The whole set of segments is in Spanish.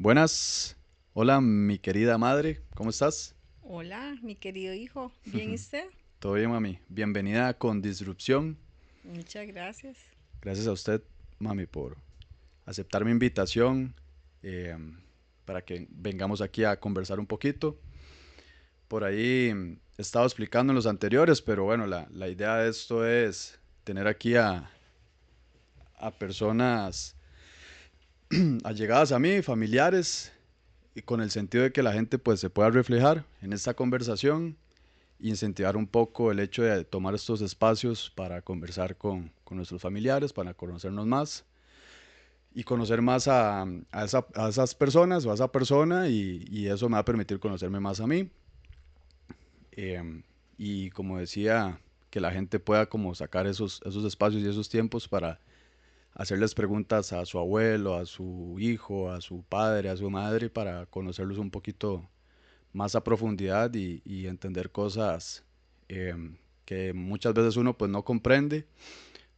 Buenas, hola mi querida madre, ¿cómo estás? Hola, mi querido hijo. ¿Bien y usted? ¿Todo bien, mami? Bienvenida con Disrupción. Muchas gracias. Gracias a usted, mami, por aceptar mi invitación eh, para que vengamos aquí a conversar un poquito. Por ahí he estado explicando en los anteriores, pero bueno, la idea de esto es tener aquí a personas allegadas a mí, familiares, y con el sentido de que la gente pues se pueda reflejar en esta conversación e incentivar un poco el hecho de tomar estos espacios para conversar con nuestros familiares, para conocernos más y conocer más a esas personas o a esa persona y eso me va a permitir conocerme más a mí. Y como decía, que la gente pueda como sacar esos espacios y esos tiempos para hacerles preguntas a su abuelo, a su hijo, a su padre, a su madre, para conocerlos un poquito más a profundidad y entender cosas eh, que muchas veces uno pues no comprende,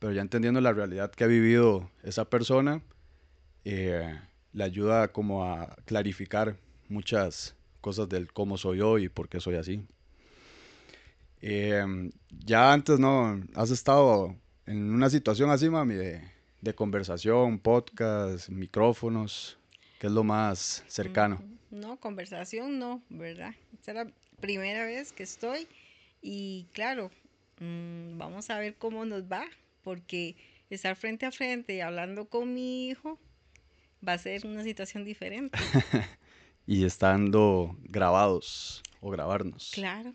pero ya entendiendo la realidad que ha vivido esa persona, eh, le ayuda como a clarificar muchas cosas del cómo soy yo y por qué soy así. Ya antes, ¿no? ¿Has estado en una situación así, mami, de conversación, podcast, micrófonos? ¿Qué es lo más cercano? Ujú. No, conversación no, ¿verdad? Esta es la primera vez que estoy y claro, vamos a ver cómo nos va, porque estar frente a frente y hablando con mi hijo va a ser una situación diferente. Y estando grabados o grabarnos. Claro.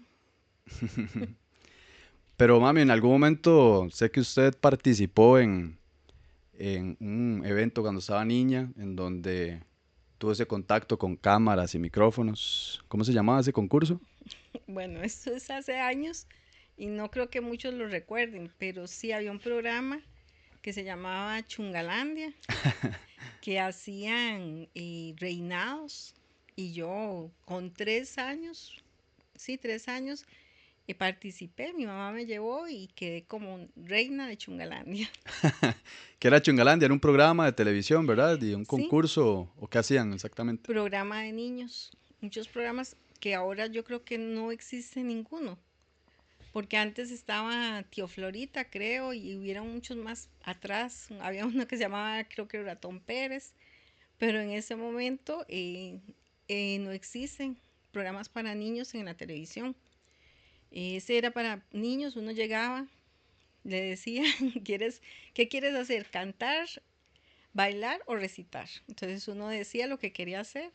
Pero mami, en algún momento sé que usted participó en un evento cuando estaba niña, en donde tuvo ese contacto con cámaras y micrófonos. ¿Cómo se llamaba ese concurso? Bueno, esto es hace años y no creo que muchos lo recuerden, pero sí había un programa que se llamaba Chungalandia que hacían reinados y yo con 3 años, sí, 3 años, participé, mi mamá me llevó y quedé como reina de Chungalandia. Que era Chungalandia, era un programa de televisión, ¿verdad? Y un Sí, concurso, ¿o qué hacían exactamente? programa de niños, muchos programas que ahora yo creo que no existe ninguno, porque antes estaba Tío Florita, creo, y hubieron muchos más atrás, había uno que se llamaba, creo que Ratón Pérez, pero en ese momento no existen programas para niños en la televisión. Ese era para niños, uno llegaba, le decía, ¿quieres, ¿qué quieres hacer? ¿Cantar, bailar o recitar? Entonces uno decía lo que quería hacer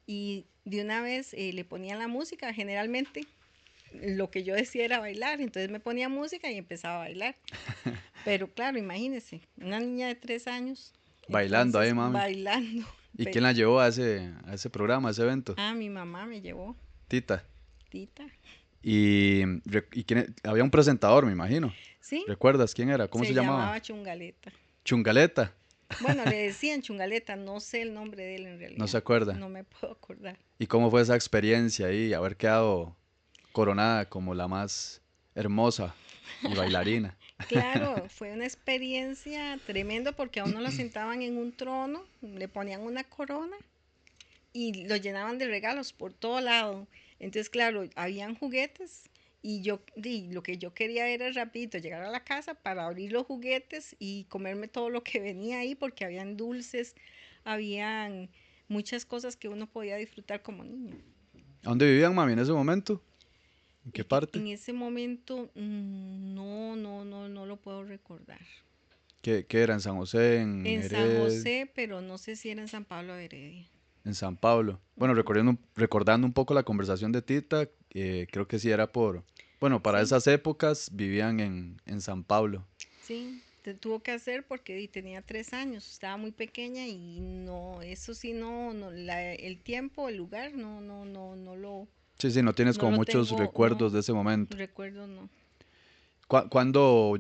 y de una vez le ponían la música, generalmente lo que yo decía era bailar, entonces me ponía música y empezaba a bailar. Pero claro, imagínense, una niña de 3 años, Bailando ahí, entonces mami. bailando. ¿Y quién Pero, la llevó a ese programa, a ese evento? mi mamá me llevó, Tita. Tita. Había un presentador, me imagino. Sí, ¿Recuerdas quién era? ¿Cómo se se llamaba? llamaba Chungaleta. Chungaleta. Bueno, le decían Chungaleta, no sé el nombre de él en No se realidad, acuerda. no me puedo acordar. ¿Y cómo fue esa experiencia ahí? Haber quedado coronada como la más hermosa y bailarina. Claro, fue una experiencia tremenda porque a uno lo sentaban en un trono, le ponían una corona y lo llenaban de regalos por todo lado. Entonces, claro, habían juguetes y lo que yo quería era rapidito llegar a la casa para abrir los juguetes y comerme todo lo que venía ahí porque habían dulces, habían muchas cosas que uno podía disfrutar como niño. ¿A dónde vivían, mami, en ese momento? ¿En qué parte? En ese momento no lo puedo recordar. ¿Qué era? ¿En San José? ¿En En San Hered? José, pero no sé si era en San Pablo de Heredia. ¿En San Pablo? Bueno, Ujú. recordando un poco la conversación de Tita, creo que sí era bueno, para Sí, esas épocas vivían en San Pablo. sí, tuvo que hacer porque tenía 3 años, estaba muy pequeña y no, eso sí, el tiempo, el lugar, Sí, sí, no tienes no como lo muchos tengo, no, recuerdos de ese momento. recuerdo, no. ¿Cuándo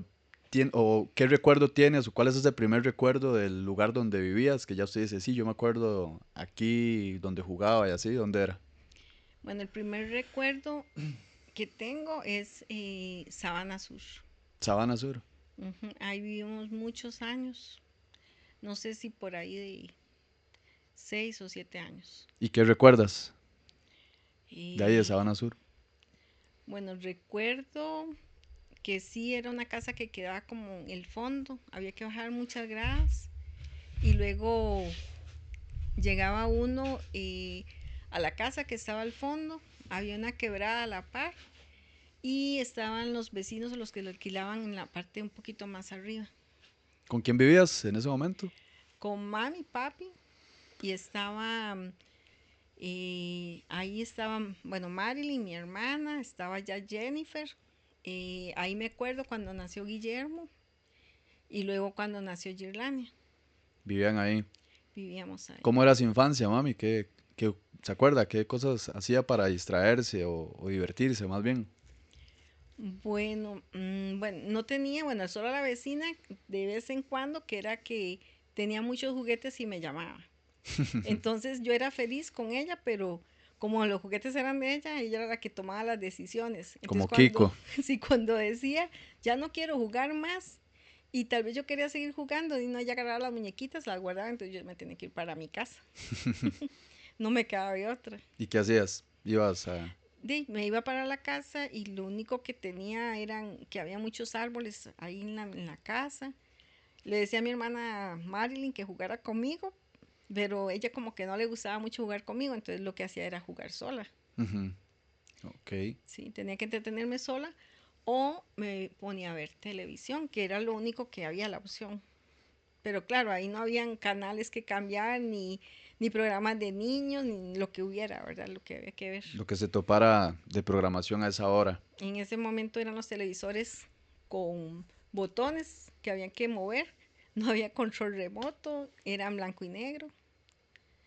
o qué recuerdo tienes o cuál es ese primer recuerdo del lugar donde vivías? Que ya usted dice, sí, yo me acuerdo aquí donde jugaba y así, ¿dónde era? Bueno, el primer recuerdo que tengo es Sabana Sur. Sabana Sur. Ujú. Ahí vivimos muchos años. No sé si por ahí 6 o 7 años. ¿Y qué recuerdas de ahí de Y Sabana Sur? bueno, recuerdo que sí era una casa que quedaba como en el fondo, había que bajar muchas gradas y luego llegaba uno a la casa que estaba al fondo, había una quebrada a la par y estaban los vecinos los que lo alquilaban en la parte un poquito más arriba. ¿Con quién vivías en ese momento? Con mami, papi y estaba ahí estaban, bueno, Marilyn, mi hermana, estaba ya Jennifer. Ahí me acuerdo cuando nació Guillermo y luego cuando nació Girlania. Vivían ahí. Vivíamos ahí. ¿Cómo era su infancia, mami? ¿Se acuerda? ¿Qué cosas hacía para distraerse o divertirse más bien? Bueno, no tenía, bueno, solo la vecina de vez en cuando que era que tenía muchos juguetes y me llamaba. Entonces yo era feliz con ella, pero como los juguetes eran de ella era la que tomaba las decisiones. Entonces Como Kiko. sí, cuando decía, ya no quiero jugar más, y tal vez yo quería seguir jugando, y no, ella agarraba las muñequitas, las guardaba, entonces yo me tenía que ir para mi casa. No me quedaba de otra. ¿Y qué hacías? Ibas a... Me iba para la casa y lo único que tenía eran que había muchos árboles ahí en la casa. Le decía a mi hermana Marilyn que jugara conmigo, pero ella como que no le gustaba mucho jugar conmigo, entonces lo que hacía era jugar sola. Ujú. Ok. Sí, tenía que entretenerme sola o me ponía a ver televisión, que era lo único que había la opción. Pero claro, ahí no habían canales que cambiar, ni programas de niños, ni lo que hubiera, ¿verdad? Lo que había que ver. Lo que se topara de programación a esa hora. En ese momento eran los televisores con botones que habían que mover, no había control remoto, eran blanco y negro.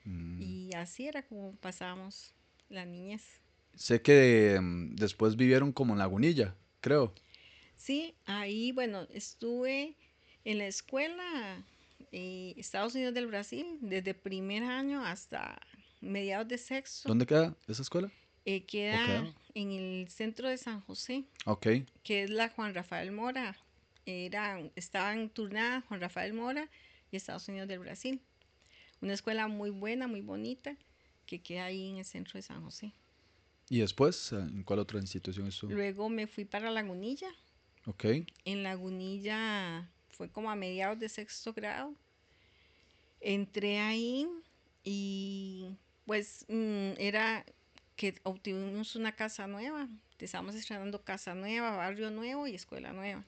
Mm. Y así era como pasábamos la niñez. Sé que después vivieron como en Lagunilla, creo. Sí, ahí, bueno, estuve en la escuela Estados Unidos del Brasil desde primer año hasta mediados de sexto. ¿Dónde queda esa escuela? ¿O Queda quedaba? en el centro de San José, Ok. que es la Juan Rafael Mora. Estaban turnadas Juan Rafael Mora y Estados Unidos del Brasil. Una escuela muy buena, muy bonita, que queda ahí en el centro de San José. ¿Y después en cuál otra institución estuvo? Luego me fui para Lagunilla. Ok. En Lagunilla fue como a mediados de sexto grado. Entré ahí y pues era que obtuvimos una casa nueva. Estábamos estrenando casa nueva, barrio nuevo y escuela nueva.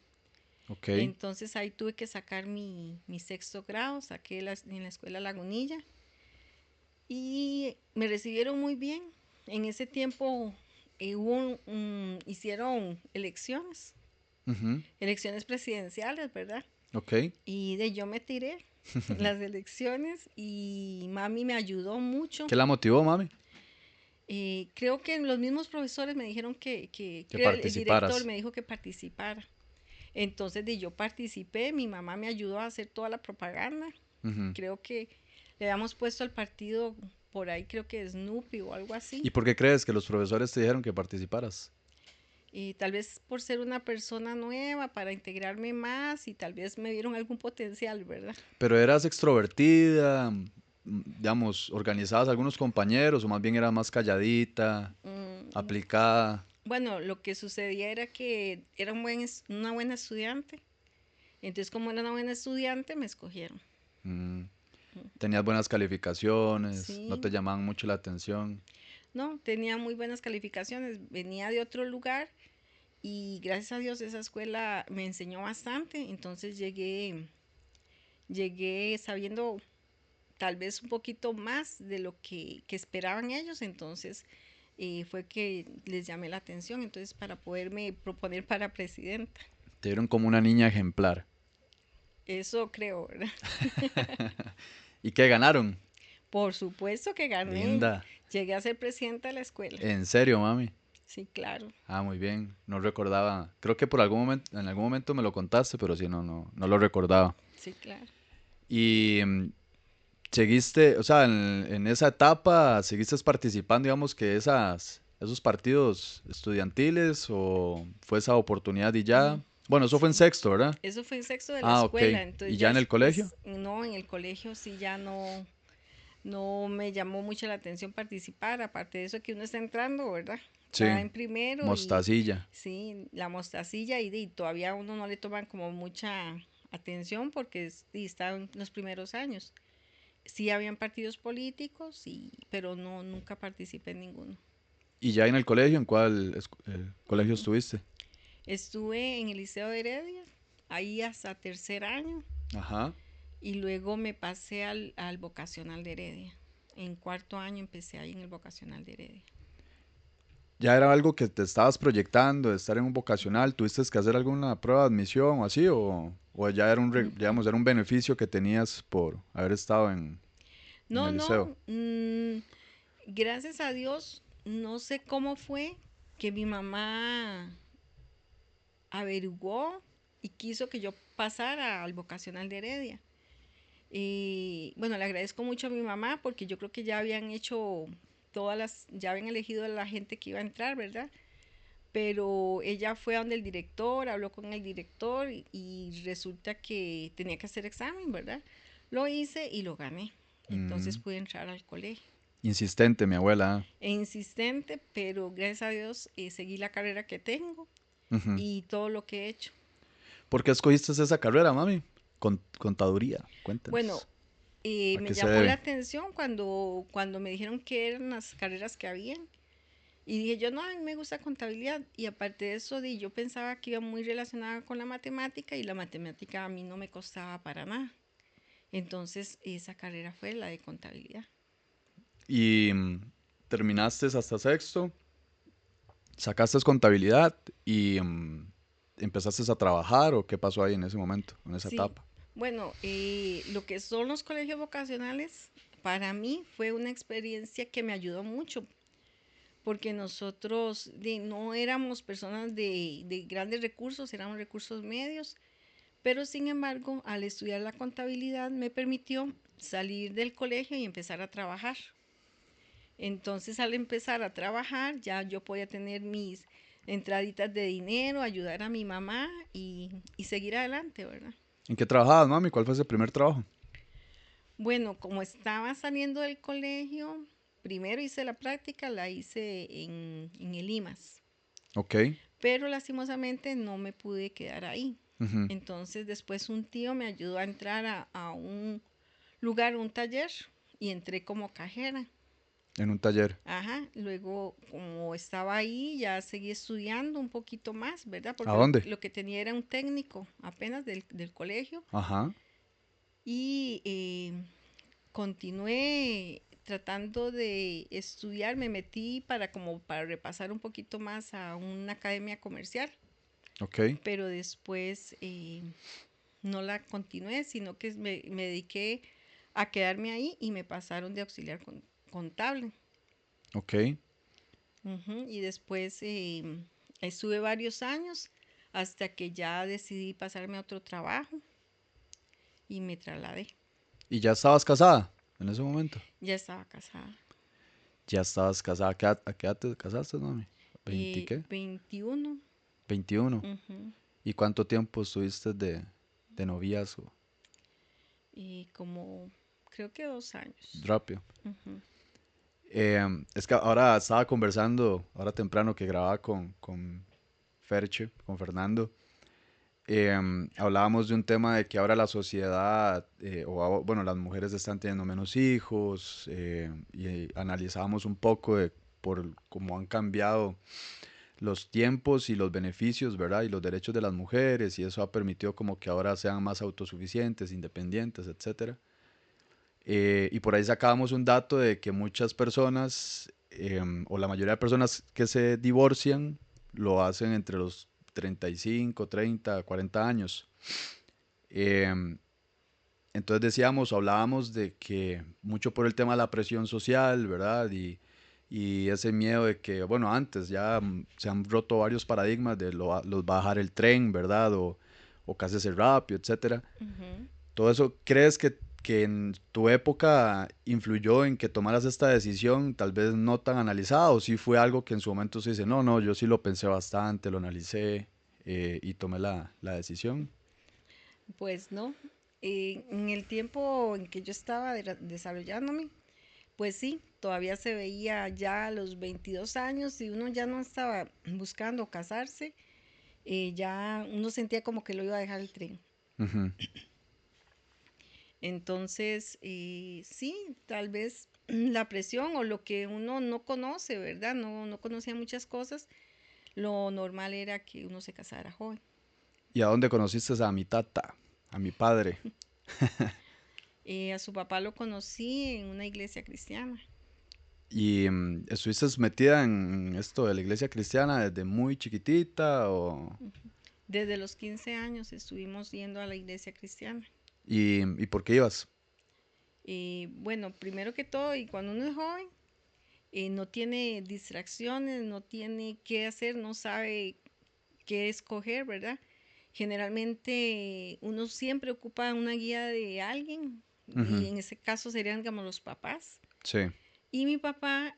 Ok. Entonces ahí tuve que sacar mi sexto grado, saqué en la escuela Lagunilla y me recibieron muy bien. En ese tiempo hicieron Ujú. elecciones presidenciales, ¿verdad? Ok. Y yo me tiré las elecciones y mami me ayudó mucho. ¿Qué la motivó, mami? Creo que los mismos profesores me dijeron Que creo el director participaras. me dijo que participara. Entonces yo participé, mi mamá me ayudó a hacer toda la propaganda. Ujú. Creo que le habíamos puesto al partido por ahí, creo que Snoopy o algo así. ¿Y por qué crees que los profesores te dijeron que participaras? Y tal vez por ser una persona nueva, para integrarme más y tal vez me vieron algún potencial, ¿verdad? ¿Pero eras extrovertida, digamos, organizabas algunos compañeros o más bien eras más calladita, Mm, aplicada? bueno, lo que sucedía era que era una buena estudiante. Entonces, como era una buena estudiante, me escogieron. Mm, ¿Tenías buenas calificaciones? ¿No te Sí, llamaban mucho la atención? no, tenía muy buenas calificaciones. Venía de otro lugar y gracias a Dios esa escuela me enseñó bastante. Entonces llegué sabiendo tal vez un poquito más de lo que esperaban ellos. Entonces fue que les llamé la atención. Entonces, para poderme proponer para presidenta. Te vieron como una niña ejemplar. Eso creo, ¿verdad? ¿Y qué ganaron? Por supuesto que gané. Linda. Llegué a ser presidenta de la escuela. ¿En serio, mami? Sí, claro. Ah, muy bien. No recordaba. Creo que por algún momento, en algún momento me lo contaste, pero sí, no lo recordaba. Sí, claro. Y seguiste, o sea, en esa etapa, seguiste participando, digamos, que esos partidos estudiantiles o fue esa oportunidad y ya. Bueno, eso fue en Sí. sexto, ¿verdad? Eso fue en sexto de la Ah, ok. escuela. ¿Y Entonces ya ya en el colegio? después, no, en el colegio sí ya no. no me llamó mucho la atención participar, aparte de eso que uno está entrando, ¿verdad? Sí, Está en primero y mostacilla. sí, la mostacilla y todavía a uno no le toman como mucha atención porque y está en los primeros años. Sí habían partidos políticos, pero no, nunca participé en ninguno. ¿Y ya en el colegio, en cuál colegio Ujú. estuviste? Estuve en el Liceo de Heredia, ahí hasta tercer año, Ajá. y luego me pasé al vocacional de Heredia. En cuarto año empecé ahí en el vocacional de Heredia. ¿Ya era algo que te estabas proyectando de estar en un vocacional? ¿Tuviste que hacer alguna prueba de admisión o así? ¿O ya era Ujú. digamos, era un beneficio que tenías por haber estado en No, el liceo? no, gracias a Dios, no sé cómo fue que mi mamá averiguó y quiso que yo pasara al vocacional de Heredia. Y bueno, le agradezco mucho a mi mamá porque yo creo que ya habían hecho ya habían elegido a la gente que iba a entrar, ¿verdad? Pero ella fue a donde el director, habló con el director y resulta que tenía que hacer examen, ¿verdad? Lo hice y lo gané. Entonces Mm, pude entrar al colegio. insistente, mi abuela. E insistente, pero gracias a Dios seguí la carrera que tengo Ujú. y todo lo que he hecho. ¿Por qué escogiste esa carrera, mami? Contaduría, Bueno, cuéntenos. ¿A me qué se llamó la debe? atención cuando me dijeron que eran las carreras que habían. Y dije yo, no, a mí me gusta contabilidad. Y aparte de eso, yo pensaba que iba muy relacionada con la matemática y la matemática a mí no me costaba para nada. Entonces, esa carrera fue la de contabilidad. Y terminaste hasta sexto, sacaste contabilidad y empezaste a trabajar o qué pasó ahí en ese momento, en esa Sí, etapa. bueno, lo que son los colegios vocacionales, para mí fue una experiencia que me ayudó mucho, porque nosotros no éramos personas de grandes recursos, éramos recursos medios, pero sin embargo, al estudiar la contabilidad me permitió salir del colegio y empezar a trabajar. Entonces, al empezar a trabajar, ya yo podía tener mis entraditas de dinero, ayudar a mi mamá y seguir adelante, ¿verdad? ¿En qué trabajabas, mami? ¿Cuál fue ese primer trabajo? Bueno, como estaba saliendo del colegio, primero hice la práctica, la hice en el IMAS, Ok. pero lastimosamente no me pude quedar ahí. Ujú. Entonces después un tío me ayudó a entrar a un lugar, un taller, y entré como cajera. En un taller. Ajá, luego como estaba ahí ya seguí estudiando un poquito más, ¿verdad? ¿A Porque dónde? lo que tenía era un técnico apenas del colegio Ajá. y continué tratando de estudiar, me metí para repasar un poquito más a una academia comercial, Ok. pero después no la continué, sino que me dediqué a quedarme ahí y me pasaron de auxiliar contable. Ok. Ujú. Y después estuve varios años hasta que ya decidí pasarme a otro trabajo y me trasladé. ¿Y ya estabas casada en ese momento? Ya estaba casada. Ya estabas casada. ¿A qué edad te casaste, mami? ¿20 qué? 21. 21. Ujú. ¿Y cuánto tiempo estuviste de noviazgo? Como creo que 2 años. Rápido. Ujú. Es que ahora estaba conversando, ahora temprano que grababa con Ferche, con Fernando. Hablábamos de un tema de que ahora la sociedad, bueno, las mujeres están teniendo menos hijos, y analizábamos un poco de por cómo han cambiado los tiempos y los beneficios, ¿verdad? Y los derechos de las mujeres, y eso ha permitido como que ahora sean más autosuficientes, independientes, etcétera. Y por ahí sacábamos un dato de que muchas personas, o la mayoría de personas que se divorcian, lo hacen entre los 35, 30, 40 años. Em, entonces decíamos, hablábamos de que mucho por el tema de la presión social, ¿verdad? Y ese miedo de que, bueno, antes ya se han roto varios paradigmas de los bajar el tren, ¿verdad? O cásese rápido, etcétera. Ujú. Todo eso, ¿crees que en tu época influyó en que tomaras esta decisión, tal vez no tan analizada, o si fue algo que en su momento se dice, no, no, yo sí lo pensé bastante, lo analicé, y tomé la decisión? Pues no. En el tiempo en que yo estaba desarrollándome, Pues sí, todavía se veía ya a los 22 años y uno ya no estaba buscando casarse, ya uno sentía como que lo iba a dejar el tren. Ujú. Entonces, sí, tal vez la presión o lo que uno no conoce, ¿verdad? No conocía muchas cosas. Lo normal era que uno se casara joven. ¿Y a dónde conociste a mi tata, a mi padre? A su papá lo conocí en una iglesia cristiana. ¿Y estuviste metida en esto de la iglesia cristiana desde muy chiquitita o...? Desde los 15 años estuvimos yendo a la iglesia cristiana. ¿Y por qué ibas? Bueno, primero que todo, y cuando uno es joven, no tiene distracciones, no tiene qué hacer, no sabe qué escoger, ¿verdad? Generalmente uno siempre ocupa una guía de alguien y Ujú. en ese caso serían, digamos, los papás. Sí. Y mi papá,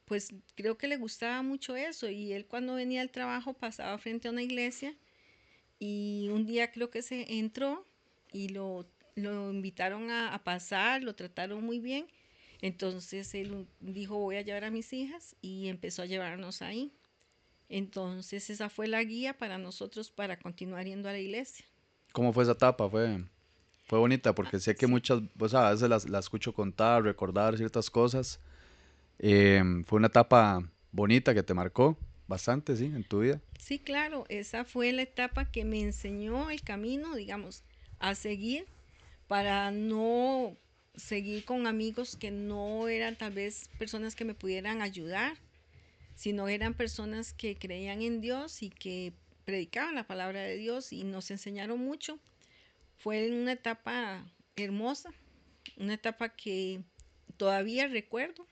pues creo que le gustaba mucho eso y él cuando venía al trabajo pasaba frente a una iglesia y un día creo que se entró y lo invitaron a pasar, lo trataron muy bien. Entonces él dijo voy a llevar a mis hijas y empezó a llevarnos ahí. Entonces esa fue la guía para nosotros para continuar yendo a la iglesia. ¿Cómo fue esa etapa? Fue bonita Ah, porque sé que sí, muchas, pues a veces las escucho contar, recordar ciertas cosas. Fue una etapa bonita que te marcó bastante, sí, en tu vida. sí, claro, esa fue la etapa que me enseñó el camino, digamos, a seguir para no seguir con amigos que no eran tal vez personas que me pudieran ayudar, sino eran personas que creían en Dios y que predicaban la palabra de Dios y nos enseñaron mucho. Fue una etapa hermosa, una etapa que todavía recuerdo,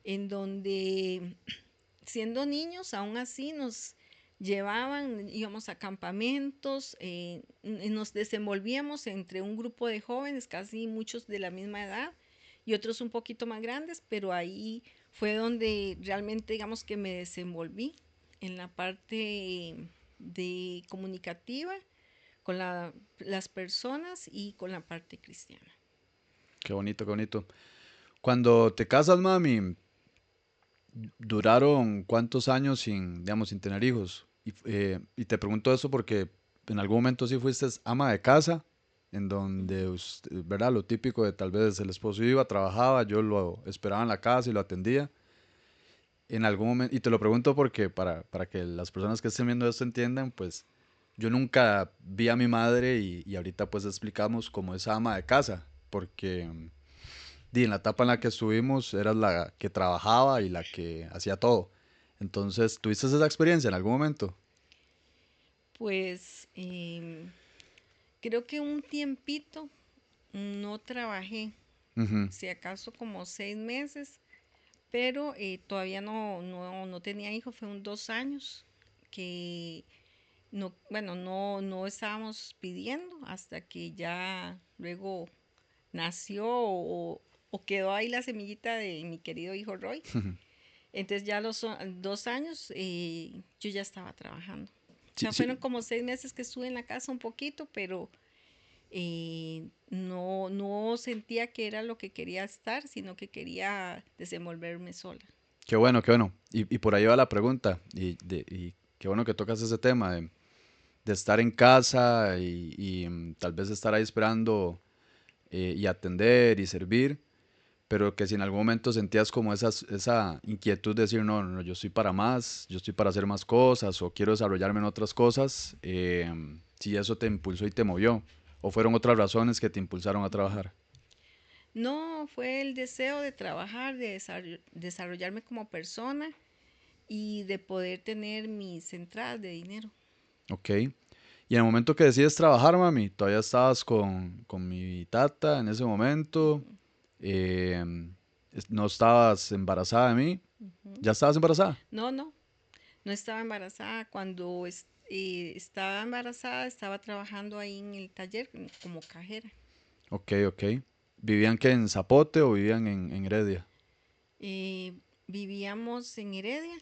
en donde siendo niños aún así nos llevaban, íbamos a campamentos, nos desenvolvíamos entre un grupo de jóvenes, casi muchos de la misma edad y otros un poquito más grandes, pero ahí fue donde realmente digamos que me desenvolví en la parte de comunicativa con las personas y con la parte cristiana. Qué bonito, qué bonito. Cuando te casas, mami, ¿duraron cuántos años sin, digamos, sin tener hijos? Y te pregunto eso porque en algún momento sí fuiste ama de casa, en donde, ¿verdad? Lo típico de tal vez el esposo iba, trabajaba, yo lo esperaba en la casa y lo atendía. En algún momento, y te lo pregunto porque para que las personas que estén viendo esto entiendan, pues yo nunca vi a mi madre y ahorita pues explicamos cómo es ama de casa, porque en la etapa en la que estuvimos eras la que trabajaba y la que hacía todo. Entonces, ¿tuviste esa experiencia en algún momento? Pues creo que un tiempito no trabajé, Ujú. si acaso como 6 meses, pero todavía no tenía hijos, fue un 2 años que no, bueno, no estábamos pidiendo hasta que ya luego nació o quedó ahí la semillita de mi querido hijo Roy. Entonces ya a los 2 años yo ya estaba trabajando. O Sí, sea, fueron sí, como 6 meses que estuve en la casa un poquito, pero no sentía que era lo que quería estar, sino que quería desenvolverme sola. qué bueno, qué bueno. Y por ahí va la pregunta, y qué bueno que tocas ese tema de estar en casa y tal vez estar ahí esperando y atender y servir, pero que si en algún momento sentías como esa inquietud de decir, no, no, yo estoy para más, yo estoy para hacer más cosas o quiero desarrollarme en otras cosas, si eso te impulsó y te movió, o fueron otras razones que te impulsaron a trabajar. No, fue el deseo de trabajar, de desarrollarme como persona y de poder tener mis entradas de dinero. Ok. Y en el momento que decides trabajar, mami, todavía estabas con mi tata en ese momento, no estabas embarazada de mí, Ujú. ya estabas embarazada. No estaba embarazada. Cuando estaba embarazada, estaba trabajando ahí en el taller como cajera. Ok, ok. ¿Vivían que en Zapote o vivían en Heredia? Eh, Vivíamos en Heredia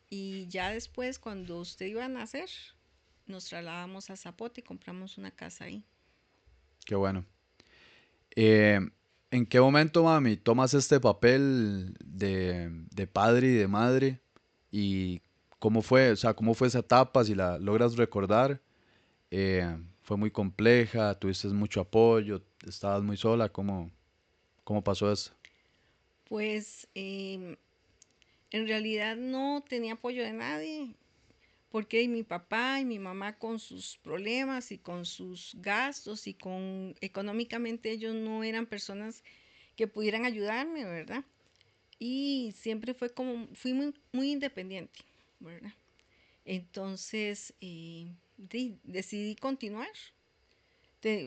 y ya después, cuando usted iba a nacer, nos trasladamos a Zapote y compramos una casa ahí. Qué bueno. ¿En qué momento, mami, tomas este papel de padre y de madre? ¿Y cómo fue, o sea, cómo fue esa etapa, si la logras recordar? ¿Fue muy compleja? ¿Tuviste mucho apoyo? ¿Estabas muy sola? ¿Cómo pasó eso? Pues en realidad no tenía apoyo de nadie, porque mi papá y mi mamá con sus problemas y con sus gastos y con económicamente ellos no eran personas que pudieran ayudarme, ¿verdad? Y siempre fue como, fui muy independiente, ¿verdad? Entonces decidí continuar.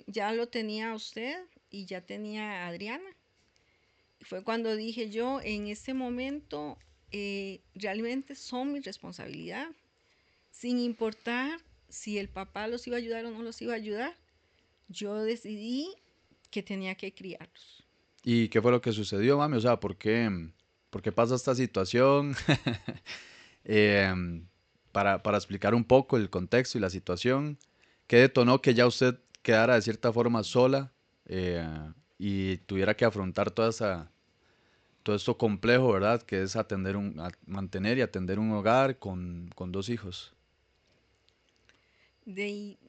Ya lo tenía usted y ya tenía a Adriana. Fue cuando dije yo, en este momento realmente son mi responsabilidad, sin importar si el papá los iba a ayudar o no los iba a ayudar, yo decidí que tenía que criarlos. ¿Y qué fue lo que sucedió, mami? O sea, ¿por qué pasa esta situación? Em, para explicar un poco el contexto y la situación, ¿qué detonó que ya usted quedara de cierta forma sola eh, y tuviera que afrontar todo esto complejo, ¿verdad? Que es mantener y atender un hogar con dos hijos.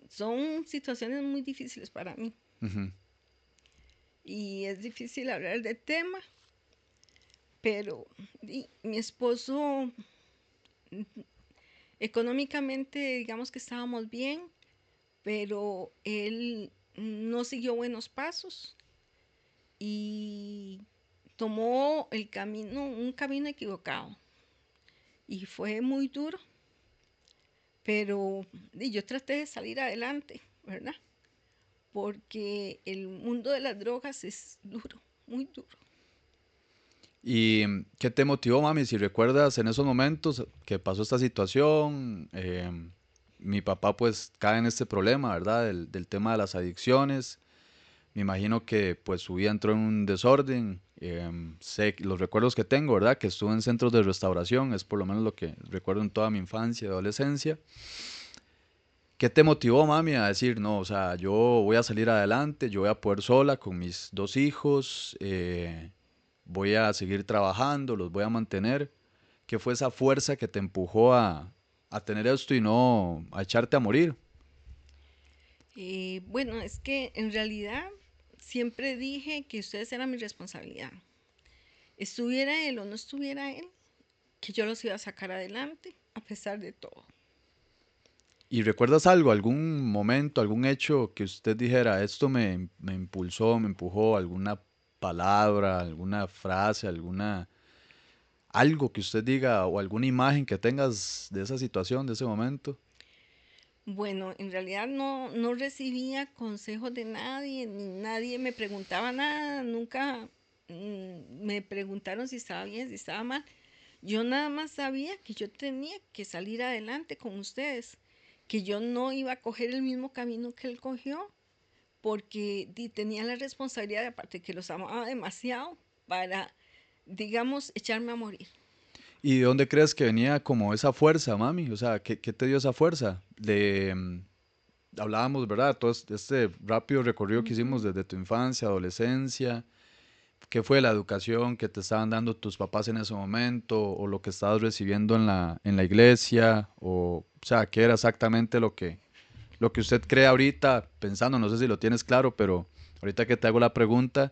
Son situaciones muy difíciles para mí Ujú. y es difícil hablar del tema, pero mi esposo económicamente digamos que estábamos bien, pero él no siguió buenos pasos y tomó un camino equivocado y fue muy duro, pero yo traté de salir adelante, ¿verdad? Porque el mundo de las drogas es duro, muy duro. ¿Y qué te motivó, mami? Si recuerdas en esos momentos que pasó esta situación, mi papá pues cae en este problema, ¿verdad? Del tema de las adicciones. Me imagino que pues su vida entró en un desorden. Sé los recuerdos que tengo, ¿verdad? Que estuve en centros de restauración, es por lo menos lo que recuerdo en toda mi infancia y adolescencia. ¿Qué te motivó, mami, a decir, no, o sea, yo voy a salir adelante, yo voy a poder sola con mis dos hijos, voy a seguir trabajando, los voy a mantener? ¿Qué fue esa fuerza que te empujó a tener esto y no a echarte a morir? Bueno, es que en realidad siempre dije que ustedes eran mi responsabilidad. Estuviera él o no estuviera él, que yo los iba a sacar adelante a pesar de todo. ¿Y recuerdas algo, algún momento, algún hecho que usted dijera, esto me impulsó, me empujó, alguna palabra, alguna frase, algo que usted diga o alguna imagen que tengas de esa situación, de ese momento? Bueno, en realidad no recibía consejos de nadie, ni nadie me preguntaba nada, nunca me preguntaron si estaba bien, si estaba mal. Yo nada más sabía que yo tenía que salir adelante con ustedes, que yo no iba a coger el mismo camino que él cogió, porque tenía la responsabilidad, aparte que los amaba demasiado, para, digamos, echarme a morir. ¿Y de dónde crees que venía como esa fuerza, mami? O sea, ¿qué te dio esa fuerza? Hablábamos, ¿verdad? Todo este rápido recorrido que hicimos Ujú. desde tu infancia, adolescencia. ¿Qué fue la educación que te estaban dando tus papás en ese momento o lo que estabas recibiendo en la iglesia? O sea, ¿qué era exactamente lo que usted cree ahorita pensando? No sé si lo tienes claro, pero ahorita que te hago la pregunta,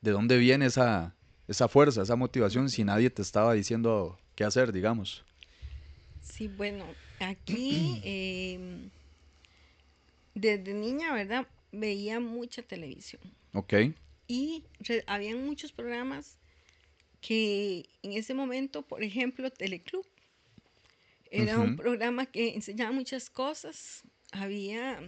¿de dónde viene esa fuerza, esa motivación si nadie te estaba diciendo qué hacer, digamos? Sí, bueno, aquí desde niña, ¿verdad? Veía mucha televisión Ok. y habían muchos programas que en ese momento, por ejemplo, Teleclub, era un Ujú. programa que enseñaba muchas cosas, había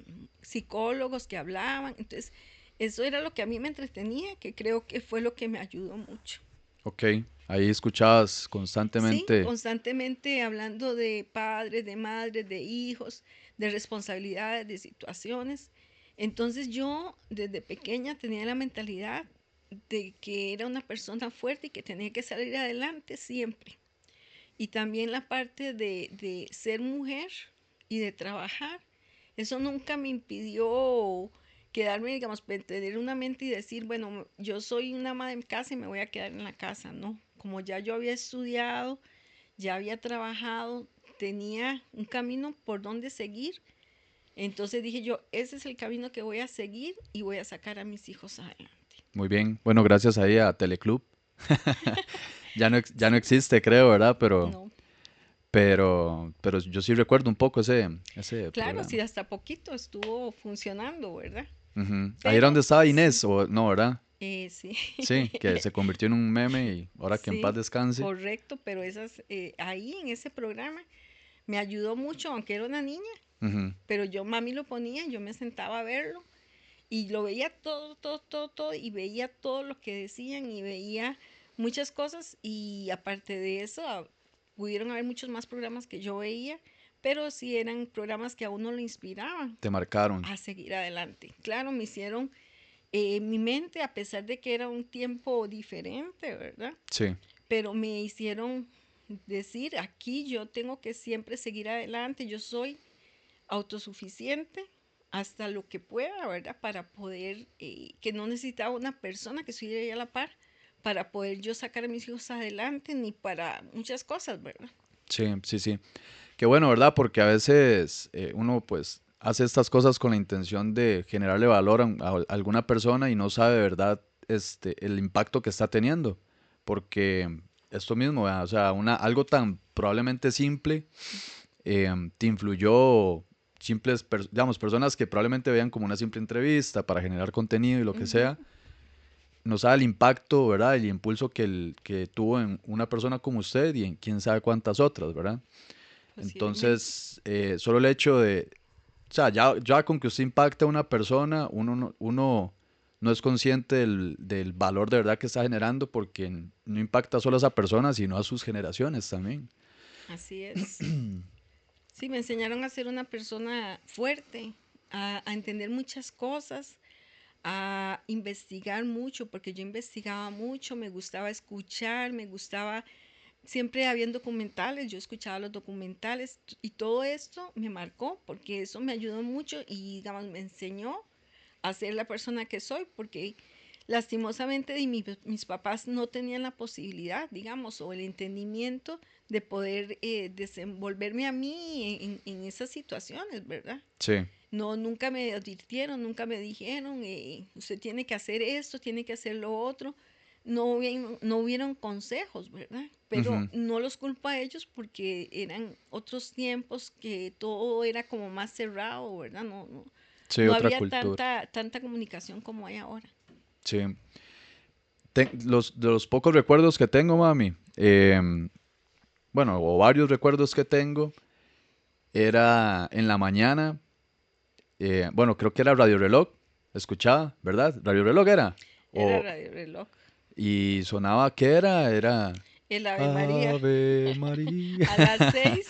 psicólogos que hablaban, entonces eso era lo que a mí me entretenía, que creo que fue lo que me ayudó mucho. Ok. Ahí escuchabas Sí, constantemente. constantemente hablando de padres, de madres, de hijos, de responsabilidades, de situaciones. Entonces yo desde pequeña tenía la mentalidad de que era una persona fuerte y que tenía que salir adelante siempre. Y también la parte de ser mujer y de trabajar. Eso nunca me impidió quedarme, digamos, tener una mente y decir, bueno, yo soy una ama de casa y me voy a quedar en la casa, no. Como ya yo había estudiado, ya había trabajado, tenía un camino por donde seguir. Entonces dije yo, ese es el camino que voy a seguir y voy a sacar a mis hijos adelante. Muy bien. Bueno, gracias ahí a Teleclub. Ya no Sí, existe, creo, ¿verdad? no. Pero yo sí recuerdo un poco ese Claro, sí, programa. hasta poquito estuvo funcionando, ¿verdad? Ujú. Ahí era donde Pero estaba sí, Inés, o no, ¿verdad? sí, Sí, que se convirtió en un meme y ahora que en paz sí, descanse. correcto, pero ahí en ese programa me ayudó mucho, aunque era una niña, Ujú. pero yo mami lo ponía, yo me sentaba a verlo y lo veía todo, todo, todo, todo, y veía todo lo que decían y veía muchas cosas y aparte de eso, pudieron haber muchos más programas que yo veía, pero sí eran programas que a uno le inspiraban Te marcaron. a seguir adelante. Claro, me hicieron mi mente, a pesar de que era un tiempo diferente, ¿verdad? Sí, Pero me hicieron decir, aquí yo tengo que siempre seguir adelante, yo soy autosuficiente hasta lo que pueda, ¿verdad? Para poder, que no necesitaba una persona que estuviera ahí a la par para poder yo sacar a mis hijos adelante, ni para muchas cosas, ¿verdad? sí, sí, sí. Qué bueno, ¿verdad? Porque a veces uno pues hace estas cosas con la intención de generarle valor a alguna persona y no sabe de verdad el impacto que está teniendo. Porque esto mismo, ¿verdad? O sea, algo tan probablemente simple te influyó digamos, personas que probablemente vean como una simple entrevista para generar contenido y lo que Ujú, sea, no sabe el impacto, ¿verdad? El impulso que tuvo en una persona como usted y en quién sabe cuántas otras, ¿verdad? posiblemente. Entonces, solo el hecho de, o sea, ya con que usted impacta a una persona, uno no es consciente del valor de verdad que está generando porque no impacta solo a esa persona, sino a sus generaciones también. Así es. Sí, me enseñaron a ser una persona fuerte, a entender muchas cosas, a investigar mucho, porque yo investigaba mucho, me gustaba escuchar, me gustaba, siempre habían documentales, yo escuchaba los documentales y todo esto me marcó, porque eso me ayudó mucho y, digamos, me enseñó a ser la persona que soy, porque lastimosamente mis papás no tenían la posibilidad, digamos, o el entendimiento de poder desenvolverme a mí en esas situaciones, ¿verdad? Sí, No, nunca me advirtieron, nunca me dijeron, usted tiene que hacer esto, tiene que hacer lo otro. No hubieron consejos, ¿verdad? Pero ujú, no los culpo a ellos porque eran otros tiempos que todo era como más cerrado, ¿verdad? sí, No otra había cultura. tanta comunicación como hay ahora. Sí. De los pocos recuerdos que tengo, mami, bueno, o varios recuerdos que tengo, era en la mañana, bueno, creo que era Radio Reloj, escuchaba, ¿verdad? Radio Reloj era. Era O, Radio Reloj. y sonaba, ¿qué era? Era El Ave María. Ave María. A las 6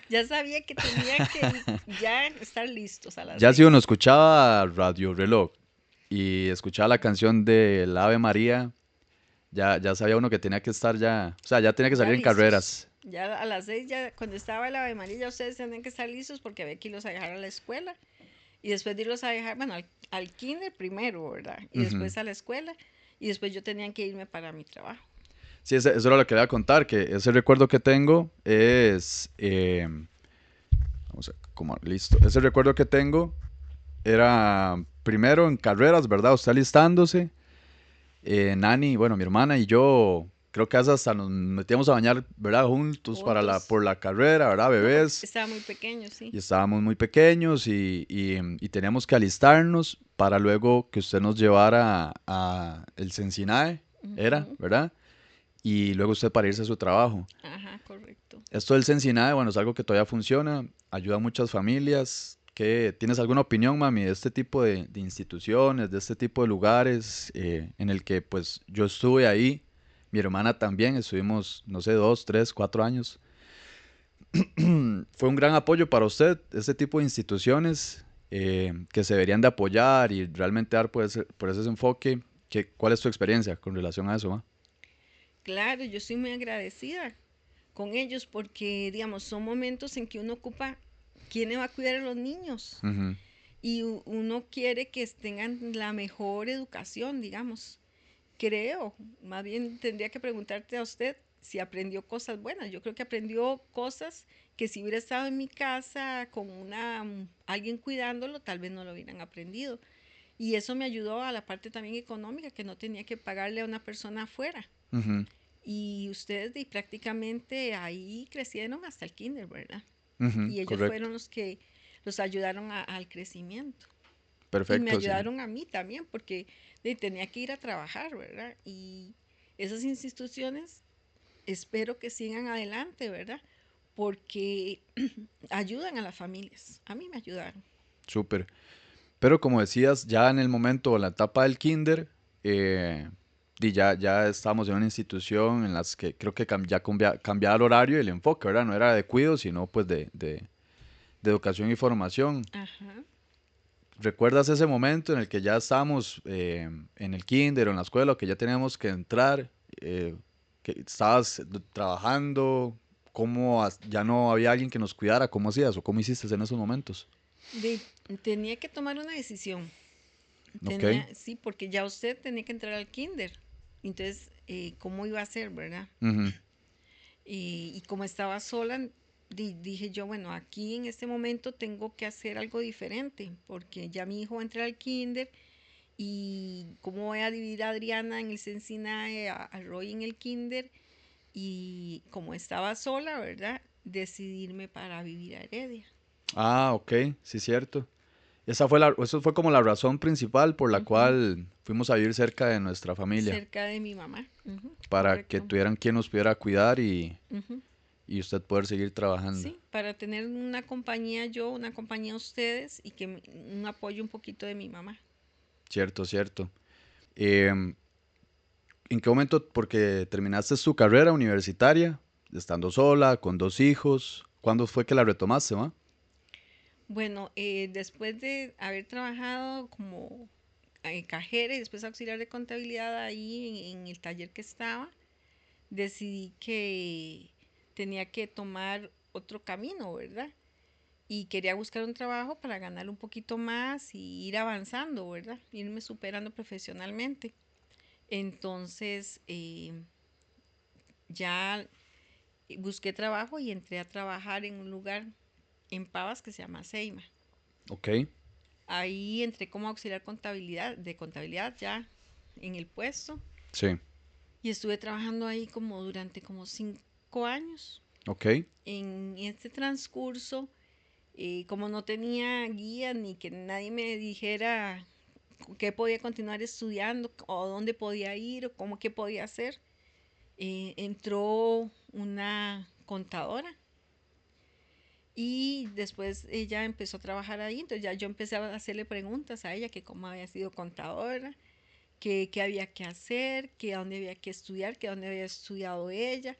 ya sabía que tenía que ya estar listos a las Ya si uno 6. escuchaba Radio Reloj y escuchaba la canción del Ave María, ya sabía uno que tenía que estar ya, o sea, ya tenía que Ya salir en listos. carreras. Ya a las 6, ya cuando estaba el Ave María, ya ustedes tenían que estar listos porque había que irlos a dejar a la escuela. Y después de irlos a dejar, bueno, al kinder primero, ¿verdad? Y Ujú. después a la escuela. Y después yo tenía que irme para mi trabajo. Sí, eso era lo que le iba a contar, que ese recuerdo que tengo es, vamos a, como, listo, ese recuerdo que tengo era primero en carreras, ¿verdad? Usted alistándose, Nani, bueno, mi hermana y yo, creo que hasta nos metíamos a bañar, ¿verdad? Juntos Juntos. por la carrera, ¿verdad? No, porque Bebés, estaba muy pequeño, sí. y estábamos muy pequeños y teníamos que alistarnos para luego que usted nos llevara a el Sensinae, era, Ujú. ¿verdad? Y luego usted para irse a su trabajo. Ajá, correcto. Esto del Sensinade, bueno, es algo que todavía funciona, ayuda a muchas familias. ¿Tienes alguna opinión, mami, de este tipo de instituciones, de este tipo de lugares en el que pues yo estuve ahí, mi hermana también, estuvimos, no sé, 2, 3, 4 años. ¿Fue un gran apoyo para usted este tipo de instituciones que se deberían de apoyar y realmente dar por ese enfoque? ¿Cuál es tu experiencia con relación a eso, ma? Claro, yo estoy muy agradecida con ellos porque, digamos, son momentos en que uno ocupa quién le va a cuidar a los niños. Ujú, y uno quiere que tengan la mejor educación, digamos. Creo, más bien tendría que preguntarte a usted si aprendió cosas buenas. Yo creo que aprendió cosas que si hubiera estado en mi casa con alguien cuidándolo, tal vez no lo hubieran aprendido. Y eso me ayudó a la parte también económica, que no tenía que pagarle a una persona afuera. Ujú, Y ustedes prácticamente ahí crecieron hasta el kinder, ¿verdad? ujú, Y ellos correcto. fueron los que los ayudaron al crecimiento. Y me Perfecto, sí. ayudaron a mí también, porque tenía que ir a trabajar, ¿verdad? Y esas instituciones espero que sigan adelante, ¿verdad? Porque ayudan a las familias. A mí me ayudaron. Súper. Pero como decías, ya en el momento, en la etapa del kinder, ya estábamos en una institución en las que creo que cambiaba el horario y el enfoque, ¿verdad? No era de cuido, sino pues de educación y formación. Ajá. ¿Recuerdas ese momento en el que ya estábamos en el kinder o en la escuela, o que ya teníamos que entrar, que estabas trabajando, ya no había alguien que nos cuidara? ¿Cómo hacías o cómo hiciste en esos momentos? De, tenía que tomar una decisión. Ok. Sí, porque ya usted tenía que entrar al kinder. Entonces, ¿cómo iba a ser, verdad? Ujú. Y como estaba sola, dije yo, bueno, aquí en este momento tengo que hacer algo diferente, porque ya mi hijo va a entrar al kinder y cómo voy a dividir a Adriana en el Cincinnati, a Roy en el kinder, y como estaba sola, ¿verdad? Decidirme para vivir a Heredia. Ah, ok, sí, cierto. Eso fue como la razón principal por la Ujú. cual fuimos a vivir cerca de nuestra familia, Cerca de mi mamá. Ujú, para que correcto. tuvieran quien nos pudiera cuidar Ujú. y usted poder seguir trabajando. Sí, para tener una compañía yo, una compañía ustedes y que un apoyo un poquito de mi mamá. Cierto, cierto. Em, ¿En qué momento, porque terminaste tu carrera universitaria, estando sola, con dos hijos? ¿Cuándo fue que la retomaste, ma? Bueno, después de haber trabajado como cajera y después auxiliar de contabilidad ahí en el taller que estaba, decidí que tenía que tomar otro camino, ¿verdad? Y quería buscar un trabajo para ganar un poquito más y ir avanzando, ¿verdad? Irme superando profesionalmente. Entonces, ya busqué trabajo y entré a trabajar en un lugar en Pavas que se llama Seima. Ok, Ahí entré como auxiliar de contabilidad ya en el puesto sí, y estuve trabajando ahí como durante como 5 años. ok, En este transcurso, como no tenía guía ni que nadie me dijera qué podía continuar estudiando o dónde podía ir o cómo qué podía hacer, entró una contadora y después ella empezó a trabajar ahí, entonces ya yo empecé a hacerle preguntas a ella, que cómo había sido contadora, que qué había que hacer, que a dónde había que estudiar, que a dónde había estudiado ella.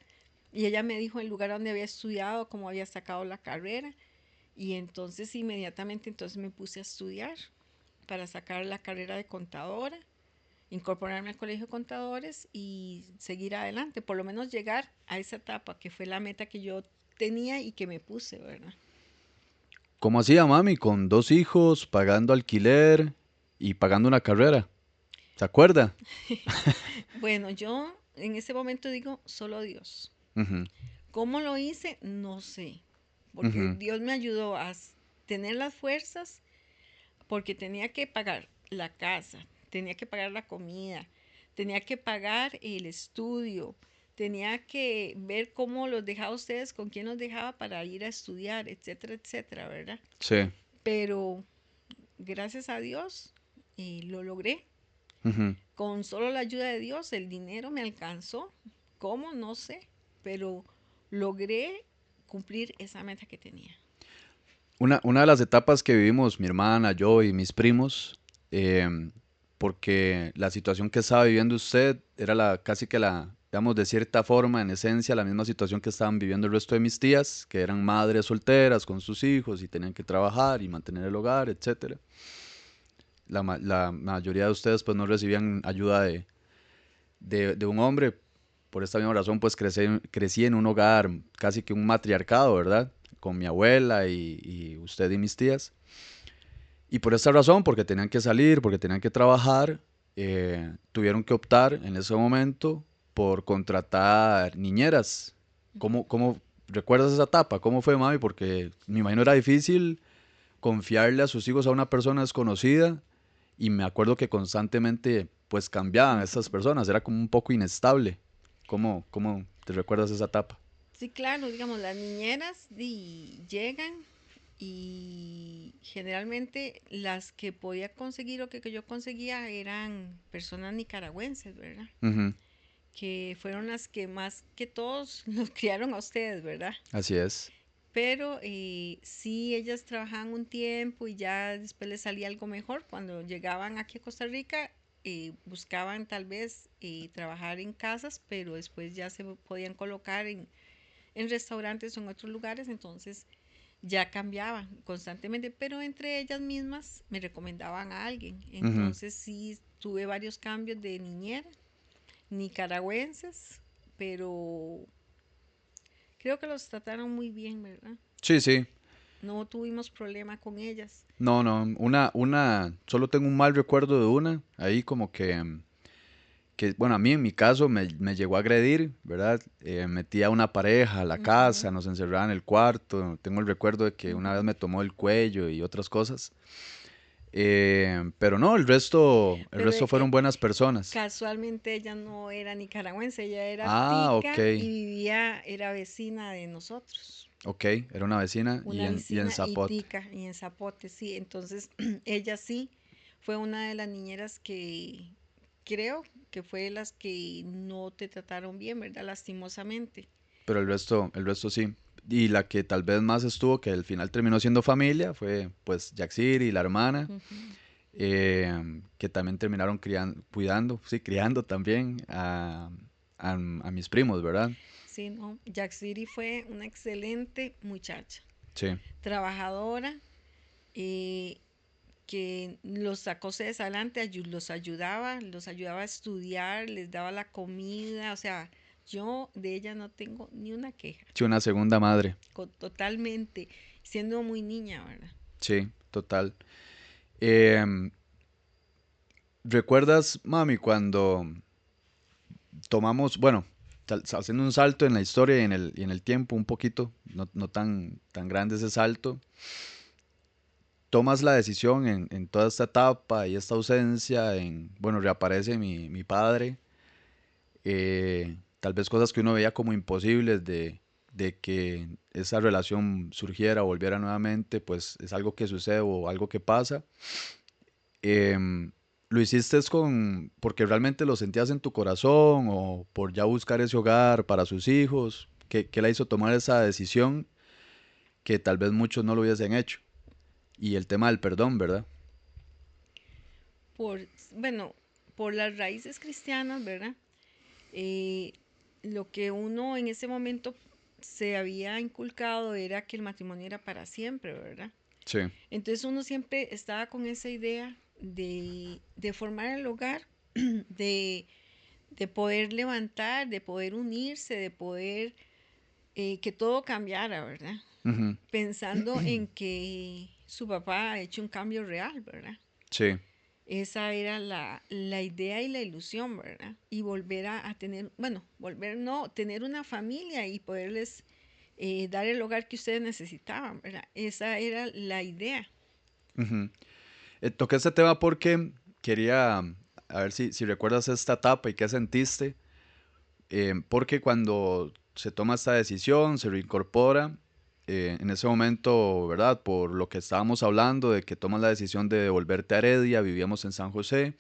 Y ella me dijo el lugar donde había estudiado, cómo había sacado la carrera. Y entonces inmediatamente entonces me puse a estudiar para sacar la carrera de contadora, incorporarme al colegio de contadores y seguir adelante, por lo menos llegar a esa etapa que fue la meta que yo tenía y que me puse, ¿verdad? ¿cómo hacía mami con dos hijos, pagando alquiler y pagando una carrera? ¿Se acuerda? Bueno, yo en ese momento digo, solo Dios. Ujú, ¿Cómo lo hice? No sé, porque ujú, Dios me ayudó a tener las fuerzas, porque tenía que pagar la casa, tenía que pagar la comida, tenía que pagar el estudio, tenía que ver cómo los dejaba ustedes, con quién los dejaba para ir a estudiar, etcétera, etcétera, ¿verdad? sí, Pero gracias a Dios lo logré. ujú. Con solo la ayuda de Dios, el dinero me alcanzó. ¿Cómo? No sé, pero logré cumplir esa meta que tenía. Una de las etapas que vivimos mi hermana, yo y mis primos, em, porque la situación que estaba viviendo usted era casi que digamos, de cierta forma, en esencia, la misma situación que estaban viviendo el resto de mis tías, que eran madres solteras con sus hijos y tenían que trabajar y mantener el hogar, etcétera. La mayoría de ustedes pues no recibían ayuda de un hombre. Por esta misma razón pues crecí en un hogar casi que un matriarcado, ¿verdad? Con mi abuela y usted y mis tías. Y por esta razón, porque tenían que salir, porque tenían que trabajar, tuvieron que optar en ese momento por contratar niñeras. ¿Cómo recuerdas esa etapa? ¿Cómo fue, mami? Porque me imagino era difícil confiarle a sus hijos a una persona desconocida y me acuerdo que constantemente pues cambiaban estas personas, era como un poco inestable. ¿Cómo te recuerdas esa etapa? Sí, claro, digamos, las niñeras llegan y generalmente las que podía conseguir o que yo conseguía eran personas nicaragüenses, ¿verdad? Ujú, Que fueron las que más que todos los criaron a ustedes, ¿verdad? así es. Pero sí, ellas trabajaban un tiempo y ya después les salía algo mejor. Cuando llegaban aquí a Costa Rica, buscaban tal vez trabajar en casas, pero después ya se podían colocar en restaurantes o en otros lugares, entonces ya cambiaban constantemente, pero entre ellas mismas me recomendaban a alguien. Ujú. Entonces sí tuve varios cambios de niñera, nicaragüenses, pero creo que los trataron muy bien, ¿verdad? Sí, sí. No tuvimos problema con ellas. No, no, solo tengo un mal recuerdo de una, ahí como que, bueno, a mí en mi caso me llegó a agredir, ¿verdad? Metía a una pareja a la Ujú, casa, nos encerraba en el cuarto, tengo el recuerdo de que una vez ujú. me tomó el cuello y otras cosas. Pero no, el Pero resto fueron buenas personas. casualmente ella no era nicaragüense, ella era Ah, ok, tica y era vecina de nosotros. ok, era una vecina Una y en vecina y Zapote. tica y en Zapote, sí. Entonces, ella sí fue una de las niñeras que creo que fue las que no te trataron bien, ¿verdad? Lastimosamente. Pero el resto sí. Y la que tal vez más estuvo, que al final terminó siendo familia, fue pues Yaxir y la hermana, Ujú. que también terminaron cuidando, sí, criando también a mis primos, ¿verdad? Sí, no. Jack City fue una excelente muchacha, Sí, trabajadora, eh, que los sacó ustedes adelante, los ayudaba a estudiar, les daba la comida, o sea, yo de ella no tengo ni una queja, sí, una segunda madre, totalmente, siendo muy niña, ¿verdad? sí, total. Em, ¿Recuerdas, mami, cuando tomamos, bueno, haciendo un salto en la historia y en el tiempo un poquito, no tan grande ese salto, tomas la decisión en toda esta etapa y esta ausencia, bueno, reaparece mi padre, tal vez cosas que uno veía como imposibles de que esa relación surgiera o volviera nuevamente, pues es algo que sucede o algo que pasa. Em, ¿Lo hiciste porque realmente lo sentías en tu corazón o por ya buscar ese hogar para sus hijos? ¿Qué la hizo tomar esa decisión que tal vez muchos no lo hubiesen hecho? Y el tema del perdón, ¿verdad? Por, bueno, por las raíces cristianas, ¿verdad? Eh, lo que uno en ese momento se había inculcado era que el matrimonio era para siempre, ¿verdad? Sí. Entonces uno siempre estaba con esa idea de formar el hogar, de, de poder levantar, de poder unirse, de poder que todo cambiara, ¿verdad? Ujú. Pensando en que su papá ha hecho un cambio real, ¿verdad? Sí. Esa era la idea y la ilusión, ¿verdad? Y volver a tener, bueno, volver no, tener una familia y poderles dar el hogar que ustedes necesitaban, ¿verdad? Esa era la idea. Ujú. Toqué este tema porque quería a ver si recuerdas esta etapa y qué sentiste, porque cuando se toma esta decisión, se reincorpora, en ese momento, ¿verdad? Por lo que estábamos hablando, de que tomas la decisión de devolverte a Heredia, vivíamos en San José,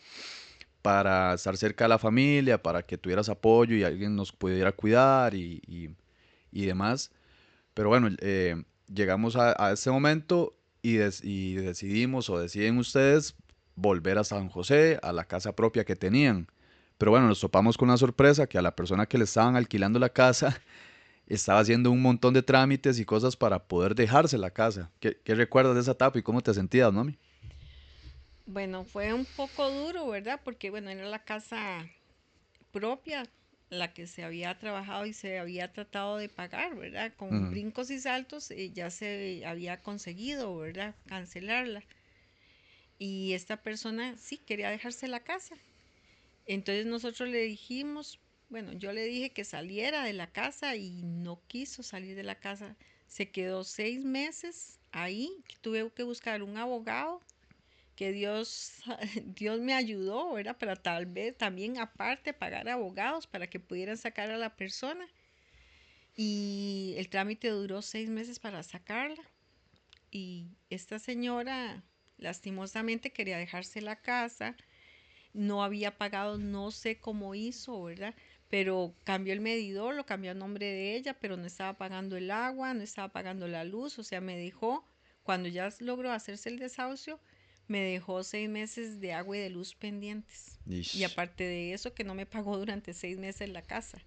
para estar cerca de la familia, para que tuvieras apoyo y alguien nos pudiera cuidar y demás. Pero bueno, llegamos a este momento y decidimos o deciden ustedes volver a San José, a la casa propia que tenían. Pero bueno, nos topamos con una sorpresa que a la persona que le estaban alquilando la casa estaba haciendo un montón de trámites y cosas para poder dejarse la casa. ¿Qué recuerdas de esa etapa y cómo te sentías, mami? Bueno, fue un poco duro, ¿verdad? Porque, bueno, era la casa propia la que se había trabajado y se había tratado de pagar, ¿verdad? Con Ujú, brincos y saltos ya se había conseguido, ¿verdad? Cancelarla. y esta persona sí quería dejarse la casa. Entonces nosotros le dijimos, bueno, yo le dije que saliera de la casa y no quiso salir de la casa. Se quedó 6 meses ahí, que tuve que buscar un abogado, que Dios, Dios me ayudó, ¿verdad? Para tal vez también aparte pagar abogados para que pudieran sacar a la persona. Y el trámite duró 6 meses para sacarla. Y esta señora lastimosamente quería dejarse la casa, no había pagado, no sé cómo hizo, ¿verdad? Pero cambió el medidor, lo cambió a nombre de ella, pero no estaba pagando el agua, no estaba pagando la luz, o sea, me dejó, cuando ya logró hacerse el desahucio, me dejó 6 meses de agua y de luz pendientes. Y Ish. aparte de eso, que no me pagó durante 6 meses la casa.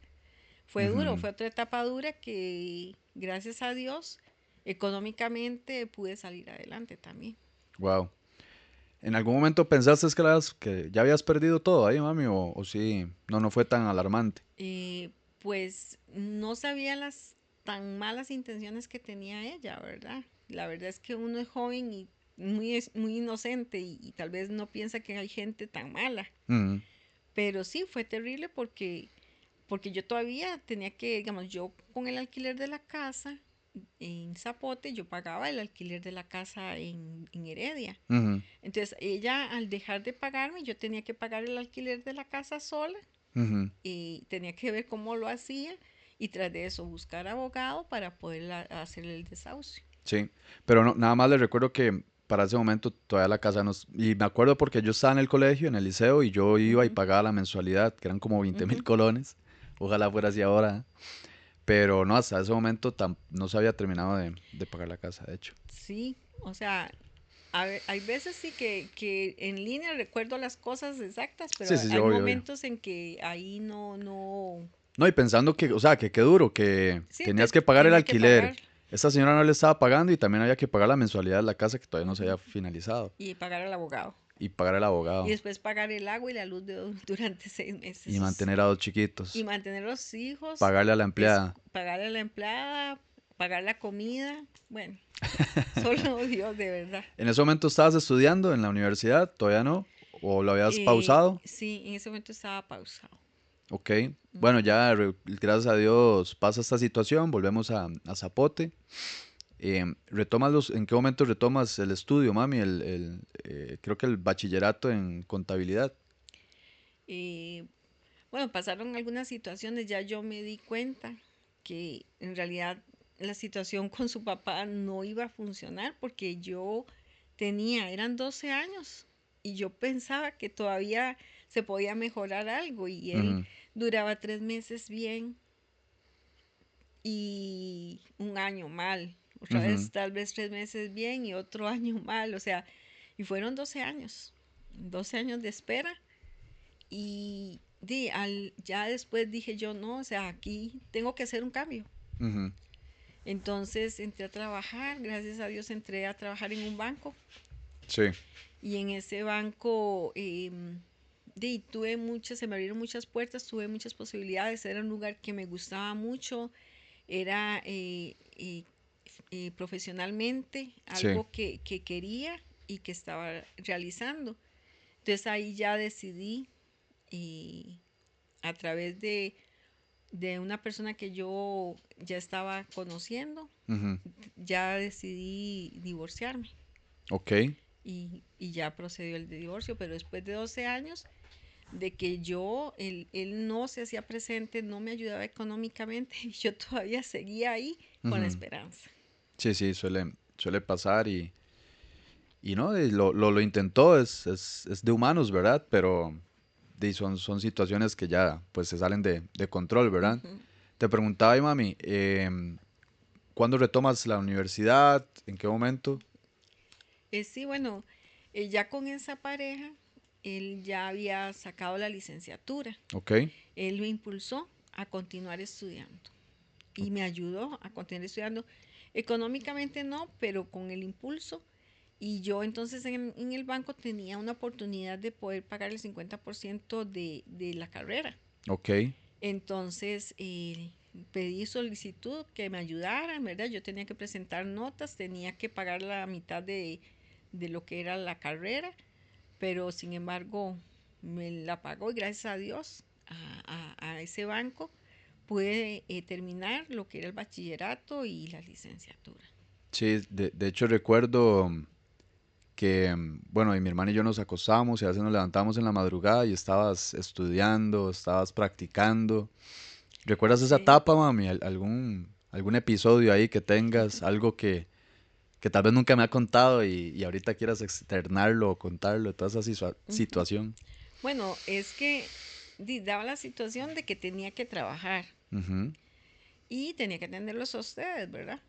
Fue duro, Ujú. fue otra etapa dura que, gracias a Dios, económicamente pude salir adelante también. Wow. ¿En algún momento pensaste que ya habías perdido todo ahí, mami? O sí, no fue tan alarmante. Pues no sabía las tan malas intenciones que tenía ella, ¿verdad? La verdad es que uno es joven y muy inocente y tal vez no piensa que hay gente tan mala. Ujú, Pero sí, fue terrible porque yo todavía tenía que, digamos, yo con el alquiler de la casa en Zapote, yo pagaba el alquiler de la casa en Heredia. ujú, Entonces, ella al dejar de pagarme, yo tenía que pagar el alquiler de la casa sola ujú. y tenía que ver cómo lo hacía y tras de eso buscar abogado para poder hacer el desahucio. Sí, pero no, nada más les recuerdo que para ese momento todavía la casa nos... Y me acuerdo porque yo estaba en el colegio, en el liceo, y yo iba y Ujú, pagaba la mensualidad, que eran como 20.000 ujú. colones. Ojalá fuera así ahora. Pero no, hasta ese momento no se había terminado de pagar la casa, de hecho. Sí, o sea, hay veces sí que en línea recuerdo las cosas exactas, pero Sí, sí, sí, hay obvio, obvio. momentos en que ahí no, No, y pensando que, o sea, que qué duro, que sí, tenías que pagar el tenía que alquiler. pagar. Esta señora no le estaba pagando y también había que pagar la mensualidad de la casa que todavía no se Ujú, había finalizado. y pagar al abogado. Y pagar el Y abogado. después pagar el agua y la luz durante seis Y meses. mantener a dos Y chiquitos. mantener los hijos, Pagarle a la empleada. pagarle a la empleada, pagar la comida. Bueno, solo Dios, de verdad. ¿En ese momento estabas estudiando en la universidad? ¿Todavía no? ¿O lo habías pausado? Sí, en ese momento estaba pausado. Ok. Bueno, Ujú. ya gracias a Dios pasa esta situación, volvemos a Zapote. ¿En qué momento retomas el estudio, mami? Creo que el bachillerato en contabilidad. Eh, bueno, pasaron algunas situaciones, ya yo me di cuenta que en realidad la situación con su papá no iba a funcionar porque eran 12 años y yo pensaba que todavía se podía mejorar algo y él Ujú, duraba 3 meses bien y un año mal, otra ujú. vez tal vez 3 meses bien y otro año mal, o sea, y fueron 12 años de espera y ya después dije yo, no, o sea, aquí tengo que hacer un cambio. Ujú. Entonces entré a trabajar, gracias a Dios entré a trabajar en un banco Sí. y en ese banco se me abrieron muchas puertas, tuve muchas posibilidades, era un lugar que me gustaba mucho, era profesionalmente Sí. algo que quería y que estaba realizando. Entonces ahí ya decidí eh, a través de una persona que yo ya estaba conociendo, Ujú. ya decidí divorciarme Ok. y ya procedió el divorcio, pero después de 12 años de que él no se hacía presente, no me ayudaba económicamente y yo todavía seguía ahí con la Ujú. esperanza. Sí, sí, suele pasar y no, lo intentó, es de humanos, ¿verdad? Pero son situaciones que ya pues se salen de control, ¿verdad? Ujú. Te preguntaba, y mami, ¿cuándo retomas la universidad? ¿En qué momento? Sí, bueno, ya con esa pareja, él ya había sacado la licenciatura. Ok. Él me impulsó a continuar estudiando y me ayudó a continuar estudiando. Económicamente no, pero con el impulso. Y yo entonces en el banco tenía una oportunidad de poder pagar el 50% de la carrera. Ok. Entonces pedí solicitud que me ayudaran, ¿verdad? Yo tenía que presentar notas, tenía que pagar la mitad de lo que era la carrera, pero sin embargo me la pagó y gracias a Dios, a ese banco, pude terminar lo que era el bachillerato y la licenciatura. Sí, de hecho recuerdo que, bueno, y mi hermana y yo nos acostábamos y a veces nos levantábamos en la madrugada y estabas estudiando, estabas practicando. ¿Recuerdas esa Sí. etapa, mami? ¿Algún episodio ahí que tengas? Algo que tal vez nunca me ha contado y ahorita quieras externarlo o contarlo, toda esa Ujú. situación. Bueno, es que daba la situación de que tenía que trabajar Ujú, y tenía que atenderlos a ustedes, ¿verdad?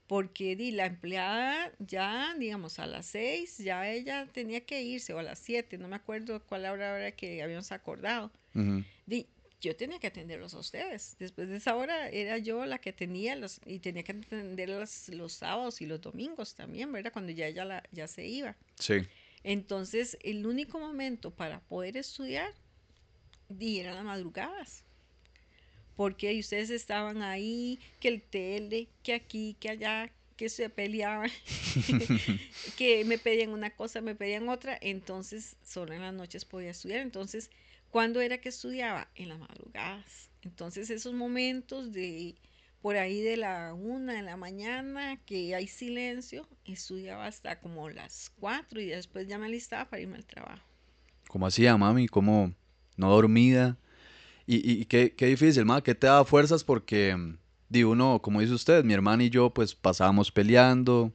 Porque la empleada ya, digamos, a las 6 ya ella tenía que irse, o a las 7, no me acuerdo cuál hora era que habíamos acordado. ujú. Di, yo tenía que atenderlos a ustedes. Después de esa hora era yo la que tenía y tenía que atender los sábados y los domingos también, ¿verdad? Cuando ya ella ya se iba. Sí, Entonces, el único momento para poder estudiar eran las madrugadas, porque ustedes estaban ahí, que el tele, que aquí, que allá, que se peleaban, que me pedían una cosa, me pedían otra, entonces solo en las noches podía estudiar. Entonces, ¿cuándo era que estudiaba? En las madrugadas. Entonces, esos momentos de por ahí de la 1 de la mañana, que hay silencio, estudiaba hasta como las 4 y después ya me alistaba para irme al trabajo. ¿cómo hacía, mami? ¿Cómo no dormida? Y qué difícil, ma, que te da fuerzas porque, di uno, como dice usted, mi hermana y yo, pues pasábamos peleando,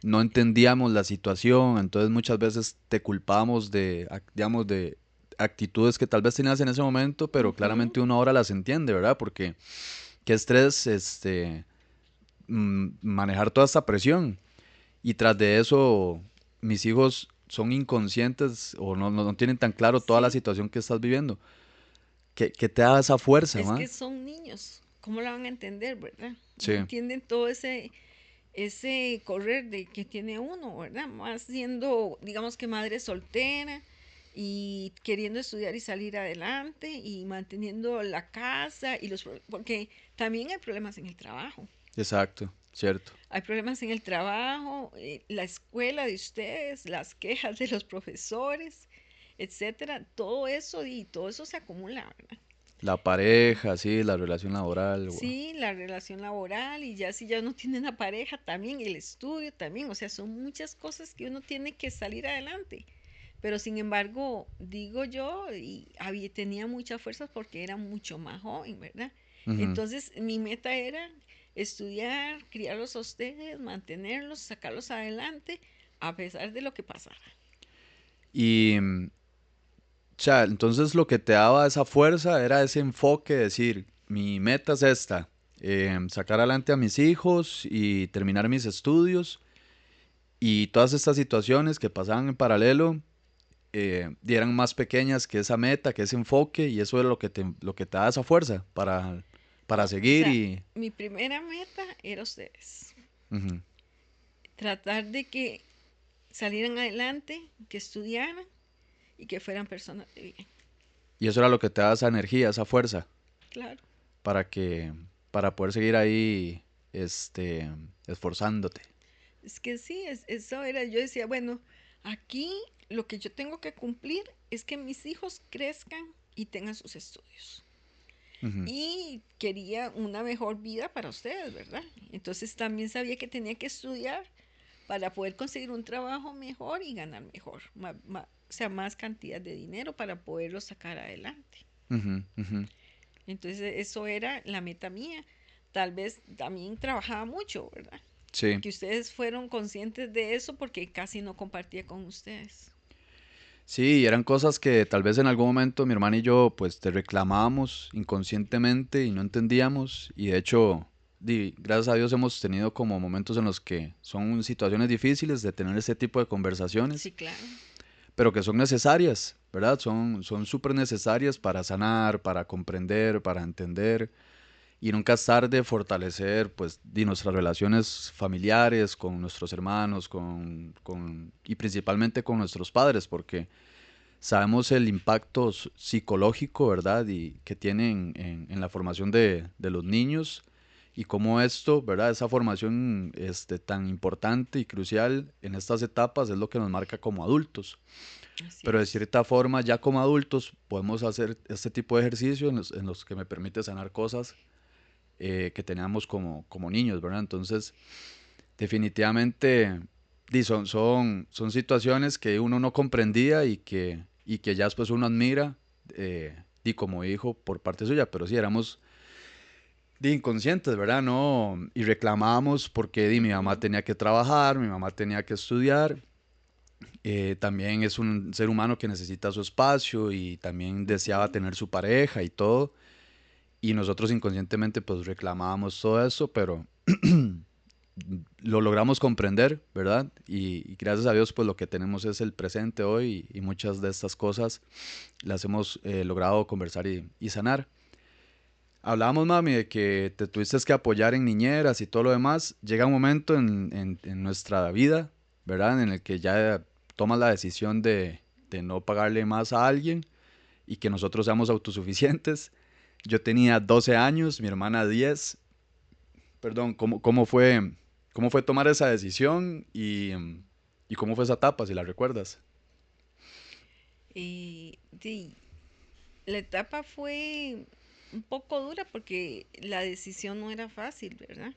no entendíamos la situación, entonces muchas veces te culpamos de, digamos, de actitudes que tal vez tenías en ese momento, pero Ujú. claramente uno ahora las entiende, ¿verdad? Porque qué estrés, manejar toda esta presión. Y tras de eso, mis hijos son inconscientes o no tienen tan claro toda la Sí, situación que estás viviendo. ¿Qué te da esa fuerza, es que ma? son niños, ¿cómo la van a entender, verdad? No Sí, entienden todo ese correr de que tiene uno, ¿verdad? Más siendo, digamos que madre soltera y queriendo estudiar y salir adelante y manteniendo la casa y porque también hay problemas en el trabajo. exacto, cierto. Hay problemas en el trabajo, la escuela de ustedes, las quejas de los profesores, etcétera. Todo eso se acumula, ¿verdad? La pareja, sí, la relación laboral. Wow. Sí, la relación laboral y ya si ya uno tiene una pareja también, el estudio también, o sea, son muchas cosas que uno tiene que salir adelante. Pero sin embargo, digo yo, y tenía muchas fuerzas porque era mucho más joven, ¿verdad? Ujú. Entonces, mi meta era estudiar, criarlos a ustedes, mantenerlos, sacarlos adelante, a pesar de lo que pasara. Y, o sea, entonces lo que te daba esa fuerza era ese enfoque, decir, mi meta es esta, sacar adelante a mis hijos y terminar mis estudios y todas estas situaciones que pasaban en paralelo eran más pequeñas que esa meta, que ese enfoque y eso es lo que te da esa fuerza para O seguir sea, y... mi primera meta era ustedes. Ujú. Tratar de que salieran adelante, que estudiaran y que fueran personas de bien. Y eso era lo que te da esa energía, esa fuerza Claro. para que, para poder seguir ahí, este, esforzándote. Es que sí, eso era, yo decía, bueno, aquí lo que yo tengo que cumplir es que mis hijos crezcan y tengan sus estudios. Ujú, Y quería una mejor vida para ustedes, ¿verdad? Entonces también sabía que tenía que estudiar para poder conseguir un trabajo mejor y ganar mejor, o sea, más cantidad de dinero para poderlo sacar adelante. ujú, ujú. Entonces eso era la meta mía. Tal vez también trabajaba mucho, ¿verdad? Sí, Que ustedes fueron conscientes de eso porque casi no compartía con ustedes. sí, y eran cosas que tal vez en algún momento mi hermana y yo pues te reclamábamos inconscientemente y no entendíamos y de hecho, gracias a Dios hemos tenido como momentos en los que son situaciones difíciles de tener este tipo de conversaciones, Sí, claro. pero que son necesarias, ¿verdad? Son súper necesarias para sanar, para comprender, para entender. Y nunca es tarde fortalecer pues nuestras relaciones familiares con nuestros hermanos y principalmente con nuestros padres porque sabemos el impacto psicológico, ¿verdad? Y que tienen en la formación de los niños y cómo esto, ¿verdad? Esa formación tan importante y crucial en estas etapas es lo que nos marca como adultos. Así Pero de es. cierta forma, ya como adultos, podemos hacer este tipo de ejercicio en los que me permite sanar cosas que teníamos como niños, ¿verdad? Entonces, definitivamente, son situaciones que uno no comprendía y que ya después uno admira, y como hijo por parte suya, pero sí, éramos inconscientes, ¿verdad? No, y reclamábamos porque mi mamá Ujú. tenía que trabajar, mi mamá tenía que estudiar, también es un ser humano que necesita su espacio y también deseaba Ujú. tener su pareja y todo, y nosotros inconscientemente pues reclamábamos todo eso, pero lo logramos comprender, ¿verdad? Y gracias a Dios pues lo que tenemos es el presente hoy y muchas de estas cosas las hemos logrado conversar y sanar. Hablábamos, mami, de que te tuviste que apoyar en niñeras y todo lo demás. Llega un momento en nuestra vida, ¿verdad? En el que ya tomas la decisión de no pagarle más a alguien y que nosotros seamos autosuficientes. Yo tenía 12 años, mi hermana 10. Perdón, ¿cómo fue tomar esa decisión y cómo fue esa etapa, si la recuerdas? Sí, la etapa fue un poco dura porque la decisión no era fácil, ¿verdad?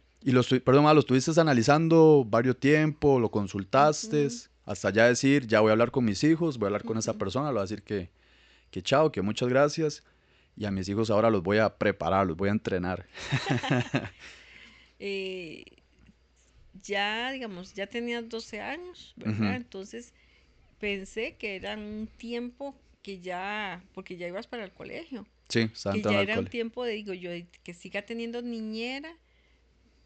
Perdón, lo estuviste analizando varios tiempo, lo consultaste, Ujú. hasta ya decir, ya voy a hablar con mis hijos, voy a hablar con esa Ujú. persona, le voy a decir que chao, que muchas gracias, y a mis hijos ahora los voy a preparar, los voy a entrenar. Eh, ya, digamos, ya tenía 12 años, ¿verdad? Ujú. Entonces pensé que era un tiempo que ya, porque ya ibas para el colegio, Sí, estaba que entrando ya al era un cole. tiempo de, digo yo, de que siga teniendo niñera,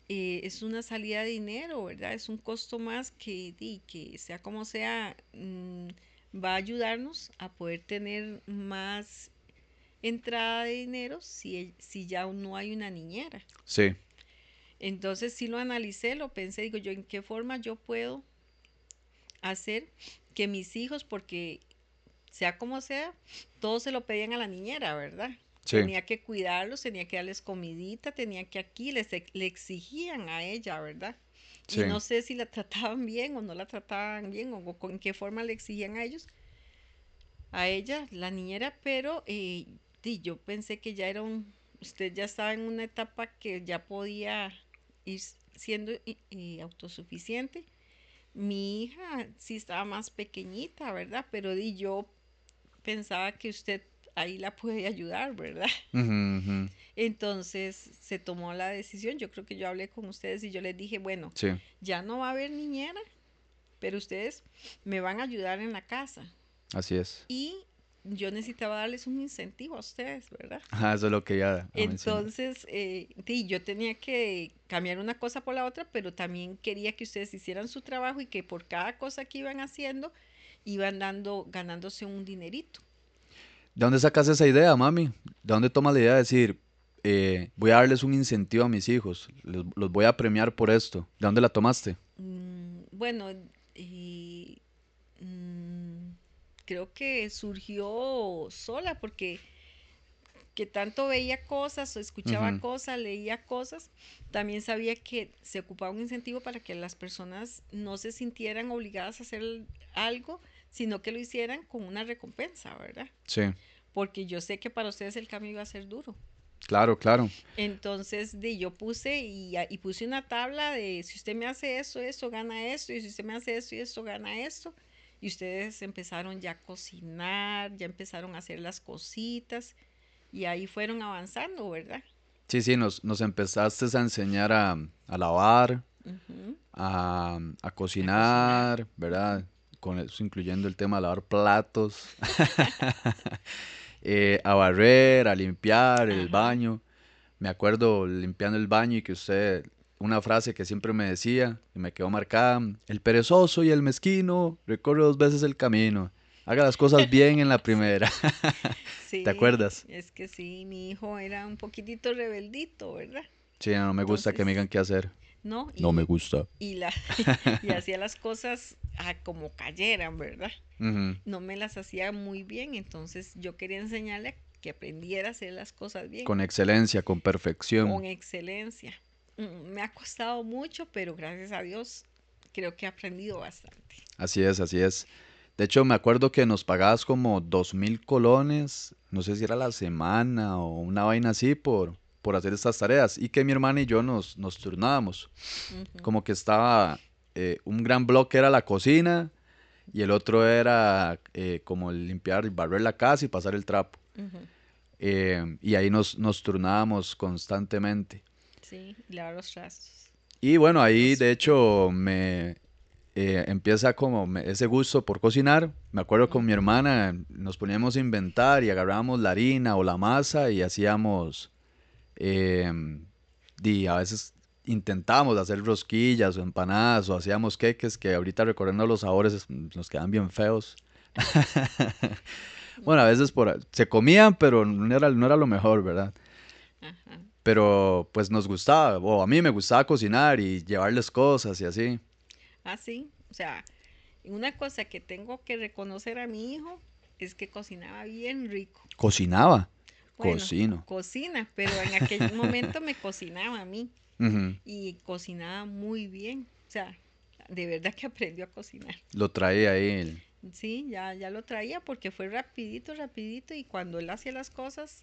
es una salida de dinero, ¿verdad? Es un costo más que sea como sea, va a ayudarnos a poder tener más entrada de dinero si ya no hay una niñera. Sí, Entonces sí lo analicé, lo pensé, digo yo, ¿en qué forma yo puedo hacer que mis hijos, porque sea como sea, todos se lo pedían a la niñera, ¿verdad? sí, Tenía que cuidarlos, tenía que darles comidita, tenía que aquí, le exigían a ella, ¿verdad? Y sí. no sé si la trataban bien o no la trataban bien o con qué forma le exigían a ellos, a ella, la niñera, pero yo pensé que ya usted ya estaba en una etapa que ya podía ir siendo autosuficiente. Mi hija sí estaba más pequeñita, ¿verdad? Pero yo pensaba que usted ahí la puede ayudar, ¿verdad? Ujú, ujú. Entonces se tomó la decisión. Yo creo que yo hablé con ustedes y yo les dije, bueno, Sí, ya no va a haber niñera, pero ustedes me van a ayudar en la casa. así es. Y yo necesitaba darles un incentivo a ustedes, ¿verdad? Ajá, eso es lo que iba a mencionar. Entonces, yo tenía que cambiar una cosa por la otra, pero también quería que ustedes hicieran su trabajo y que por cada cosa que iban haciendo, iban ganándose un dinerito. ¿De dónde sacas esa idea, mami? ¿De dónde tomas la idea de decir, voy a darles un incentivo a mis hijos, los voy a premiar por esto? ¿De dónde la tomaste? Bueno, y, mm, creo que surgió sola porque que tanto veía cosas o escuchaba Ujú. cosas, leía cosas, también sabía que se ocupaba un incentivo para que las personas no se sintieran obligadas a hacer algo, sino que lo hicieran con una recompensa, ¿verdad? Sí, Porque yo sé que para ustedes el cambio iba a ser duro. claro, claro. Entonces, yo puse y puse una tabla de si usted me hace eso, eso gana esto, y si usted me hace esto y esto gana esto. Y ustedes empezaron ya a cocinar, ya empezaron a hacer las cositas y ahí fueron avanzando, ¿verdad? Sí, sí, nos empezaste a enseñar a lavar, Ujú. a A cocinar. cocinar, Ujú. ¿verdad? Con eso incluyendo el tema de lavar platos, a barrer, a limpiar el Ajá. baño. Me acuerdo limpiando el baño y que usted, una frase que siempre me decía y me quedó marcada, el perezoso y el mezquino recorre dos veces el camino. Haga las cosas bien en la Sí. primera. ¿Te Sí, acuerdas? es que sí, mi hijo era un poquitito rebeldito, ¿verdad? Sí, no me gusta que me digan Entonces, qué hacer. ¿no? No me gusta. Y la y hacía las cosas como cayeran, ¿verdad? Ujú. No me las hacía muy bien, entonces yo quería enseñarle a que aprendiera a hacer las cosas bien, Con excelencia, con perfección. con excelencia. Me ha costado mucho, pero gracias a Dios creo que he aprendido bastante. Así es, así es. De hecho, me acuerdo que nos pagabas como 2.000 colones, no sé si era la semana o una vaina así por hacer estas tareas. Y que mi hermana y yo nos turnábamos. Ujú, Como que estaba, un gran bloque era la cocina y el otro era como limpiar y barrer la casa y pasar el trapo. ujú. Y ahí nos turnábamos constantemente. Sí, y lavar los trastos. Y bueno, ahí Los de pe- hecho empieza como ese gusto por cocinar. Me acuerdo con mi Ujú. hermana, nos poníamos a inventar y agarrábamos la harina o la masa y hacíamos, em, a veces intentábamos hacer rosquillas o empanadas o hacíamos queques que ahorita recordando los sabores nos quedan bien feos. Bueno, a veces se comían, pero no era lo mejor, ¿verdad? Ajá. Pero pues nos gustaba, o a mí me gustaba cocinar y llevarles cosas y así. Ah, sí. O sea, una cosa que tengo que reconocer a mi hijo es que cocinaba bien rico. Cocinaba, Bueno, cocino. cocina, pero en aquel momento me cocinaba a mí Ujú. y cocinaba muy bien. O sea, de verdad que aprendió a cocinar. Lo traía ahí. Sí, ya lo traía porque fue rapidito, rapidito y cuando él hacía las cosas,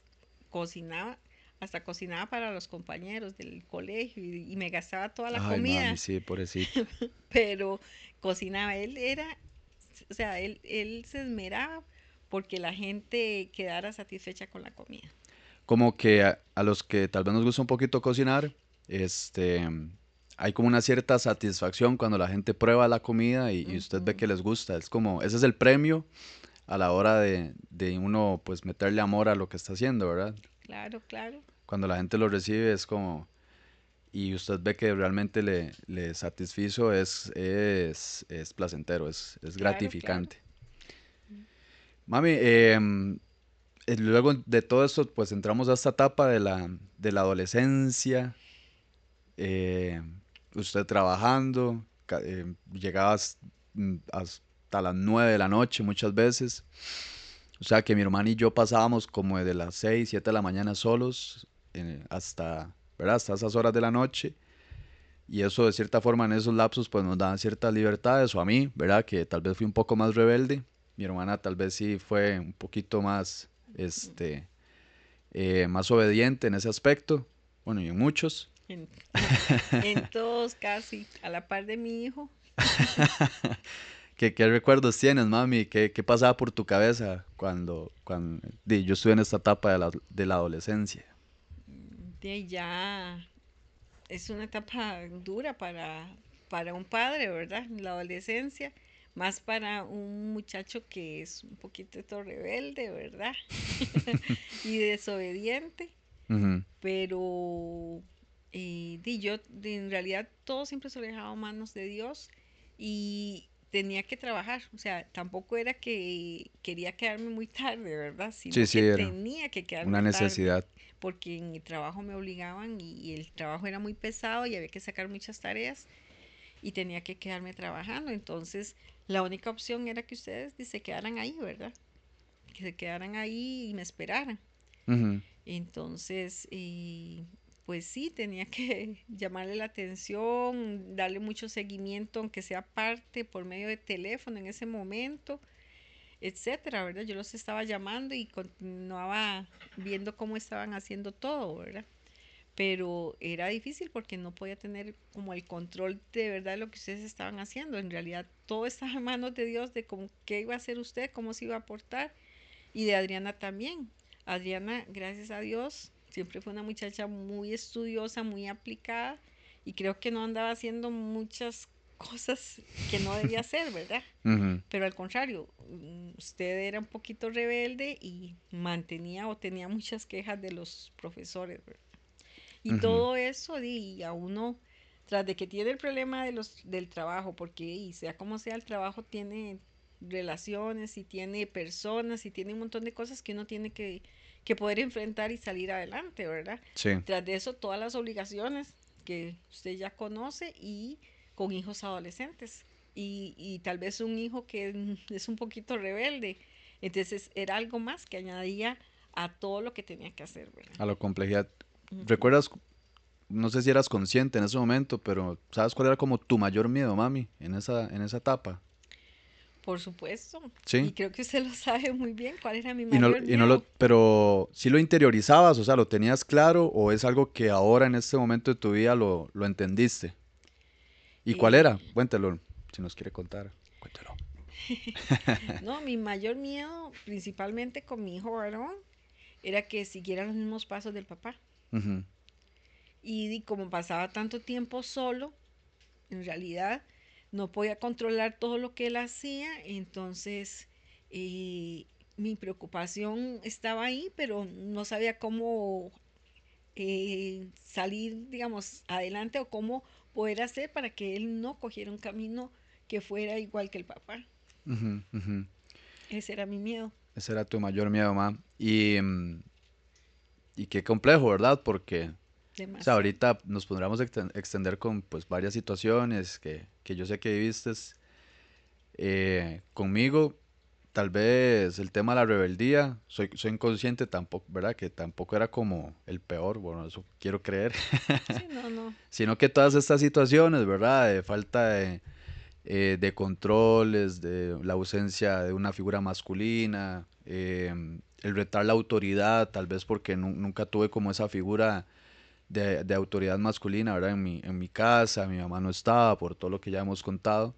cocinaba, hasta cocinaba para los compañeros del colegio y me gastaba toda la Ay, mami, comida, sí, pobrecito. pero cocinaba, él era, o sea, él se esmeraba porque la gente quedara satisfecha con la comida. Como que a los que tal vez nos gusta un poquito cocinar, este, hay como una cierta satisfacción cuando la gente prueba la comida y usted ve Ujú. que les gusta. Es como, ese es el premio a la hora de uno, pues, meterle amor a lo que está haciendo, ¿verdad? Claro, claro. Cuando la gente lo recibe es como, y usted ve que realmente le satisfizo, es placentero, es Claro, claro. gratificante. Mami, luego de todo esto, pues entramos a esta etapa de la adolescencia, eh, usted trabajando, llegabas hasta las 9 de la noche muchas veces. O sea que mi hermana y yo pasábamos como de las 6 7 de la mañana solos hasta, ¿verdad? Hasta esas horas de la noche. Y eso de cierta forma en esos lapsos pues nos daban ciertas libertades, o a mí, ¿verdad? Que tal vez fui un poco más rebelde. Mi hermana tal vez sí fue un poquito más, más obediente en ese aspecto. Bueno, y en muchos. En, en todos casi, a la par de mi hijo. ¿Qué recuerdos tienes, mami? ¿Qué pasaba por tu cabeza cuando yo estuve en esta etapa de la adolescencia? De ya es una etapa dura para un padre, ¿verdad? La adolescencia, más para un muchacho que es un poquito rebelde, ¿verdad? Y desobediente, Ujú, pero en realidad todo siempre se lo dejaba a manos de Dios y tenía que trabajar, o sea, tampoco era que quería quedarme muy tarde, ¿verdad? sí, Sino sí, que era tenía que una quedarme tarde, necesidad. porque en mi trabajo me obligaban y el trabajo era muy pesado y había que sacar muchas tareas y tenía que quedarme trabajando, entonces la única opción era que ustedes se quedaran ahí, ¿verdad? Que se quedaran ahí y me esperaran. Ujú, Entonces, pues sí, tenía que llamarle la atención, darle mucho seguimiento, aunque sea parte por medio de teléfono en ese momento, etcétera, ¿verdad? Yo los estaba llamando y continuaba viendo cómo estaban haciendo todo, ¿verdad? Pero era difícil porque no podía tener como el control de verdad de lo que ustedes estaban haciendo. En realidad todo estaba en manos de Dios, de cómo, qué iba a hacer usted, cómo se iba a aportar y de Adriana también. Adriana, gracias a Dios, siempre fue una muchacha muy estudiosa, muy aplicada y creo que no andaba haciendo muchas cosas que no debía hacer, ¿verdad? ujú, Pero al contrario, usted era un poquito rebelde y mantenía o tenía muchas quejas de los profesores, ¿verdad? Y ujú. todo eso, y a uno, tras de que tiene el problema del trabajo, porque y sea como sea, el trabajo tiene relaciones y tiene personas y tiene un montón de cosas que uno tiene que poder enfrentar y salir adelante, ¿verdad? Sí, Tras de eso, todas las obligaciones que usted ya conoce y con hijos adolescentes. Y tal vez un hijo que es un poquito rebelde. Entonces era algo más que añadía a todo lo que tenía que hacer, ¿verdad? a la complejidad. Ujú. ¿Recuerdas? no sé si eras consciente en ese momento, pero ¿sabes cuál era como tu mayor miedo, mami, en esa etapa? Por supuesto. Sí. Y creo que usted lo sabe muy bien cuál era mi mayor Y no lo, miedo. pero ¿sí lo interiorizabas? O sea, ¿lo tenías claro o es algo que ahora en este momento de tu vida lo entendiste? ¿Y cuál Eh, era? Cuéntelo, si nos quiere contar. Cuéntelo. no, mi mayor miedo, principalmente con mi hijo varón, era que siguiera los mismos pasos del papá. Ujú, Y como pasaba tanto tiempo solo, en realidad no podía controlar todo lo que él hacía, entonces mi preocupación estaba ahí, pero no sabía cómo salir, digamos, adelante o cómo poder hacer para que él no cogiera un camino que fuera igual que el papá. ujú, ujú. Ese era mi miedo. Ese era tu mayor miedo, ma. Y qué complejo, ¿verdad? Porque, o sea, Demasiado. ahorita nos podríamos extender con pues varias situaciones que yo sé que viviste conmigo. Tal vez el tema de la rebeldía, soy inconsciente tampoco, ¿verdad? Que tampoco era como el peor, bueno, eso quiero creer, Sí, no, no. sino que todas estas situaciones, ¿verdad? De falta de controles, de la ausencia de una figura masculina, el retar la autoridad, tal vez porque nunca tuve como esa figura de autoridad masculina, ¿verdad? En mi casa, mi mamá no estaba, por todo lo que ya hemos contado,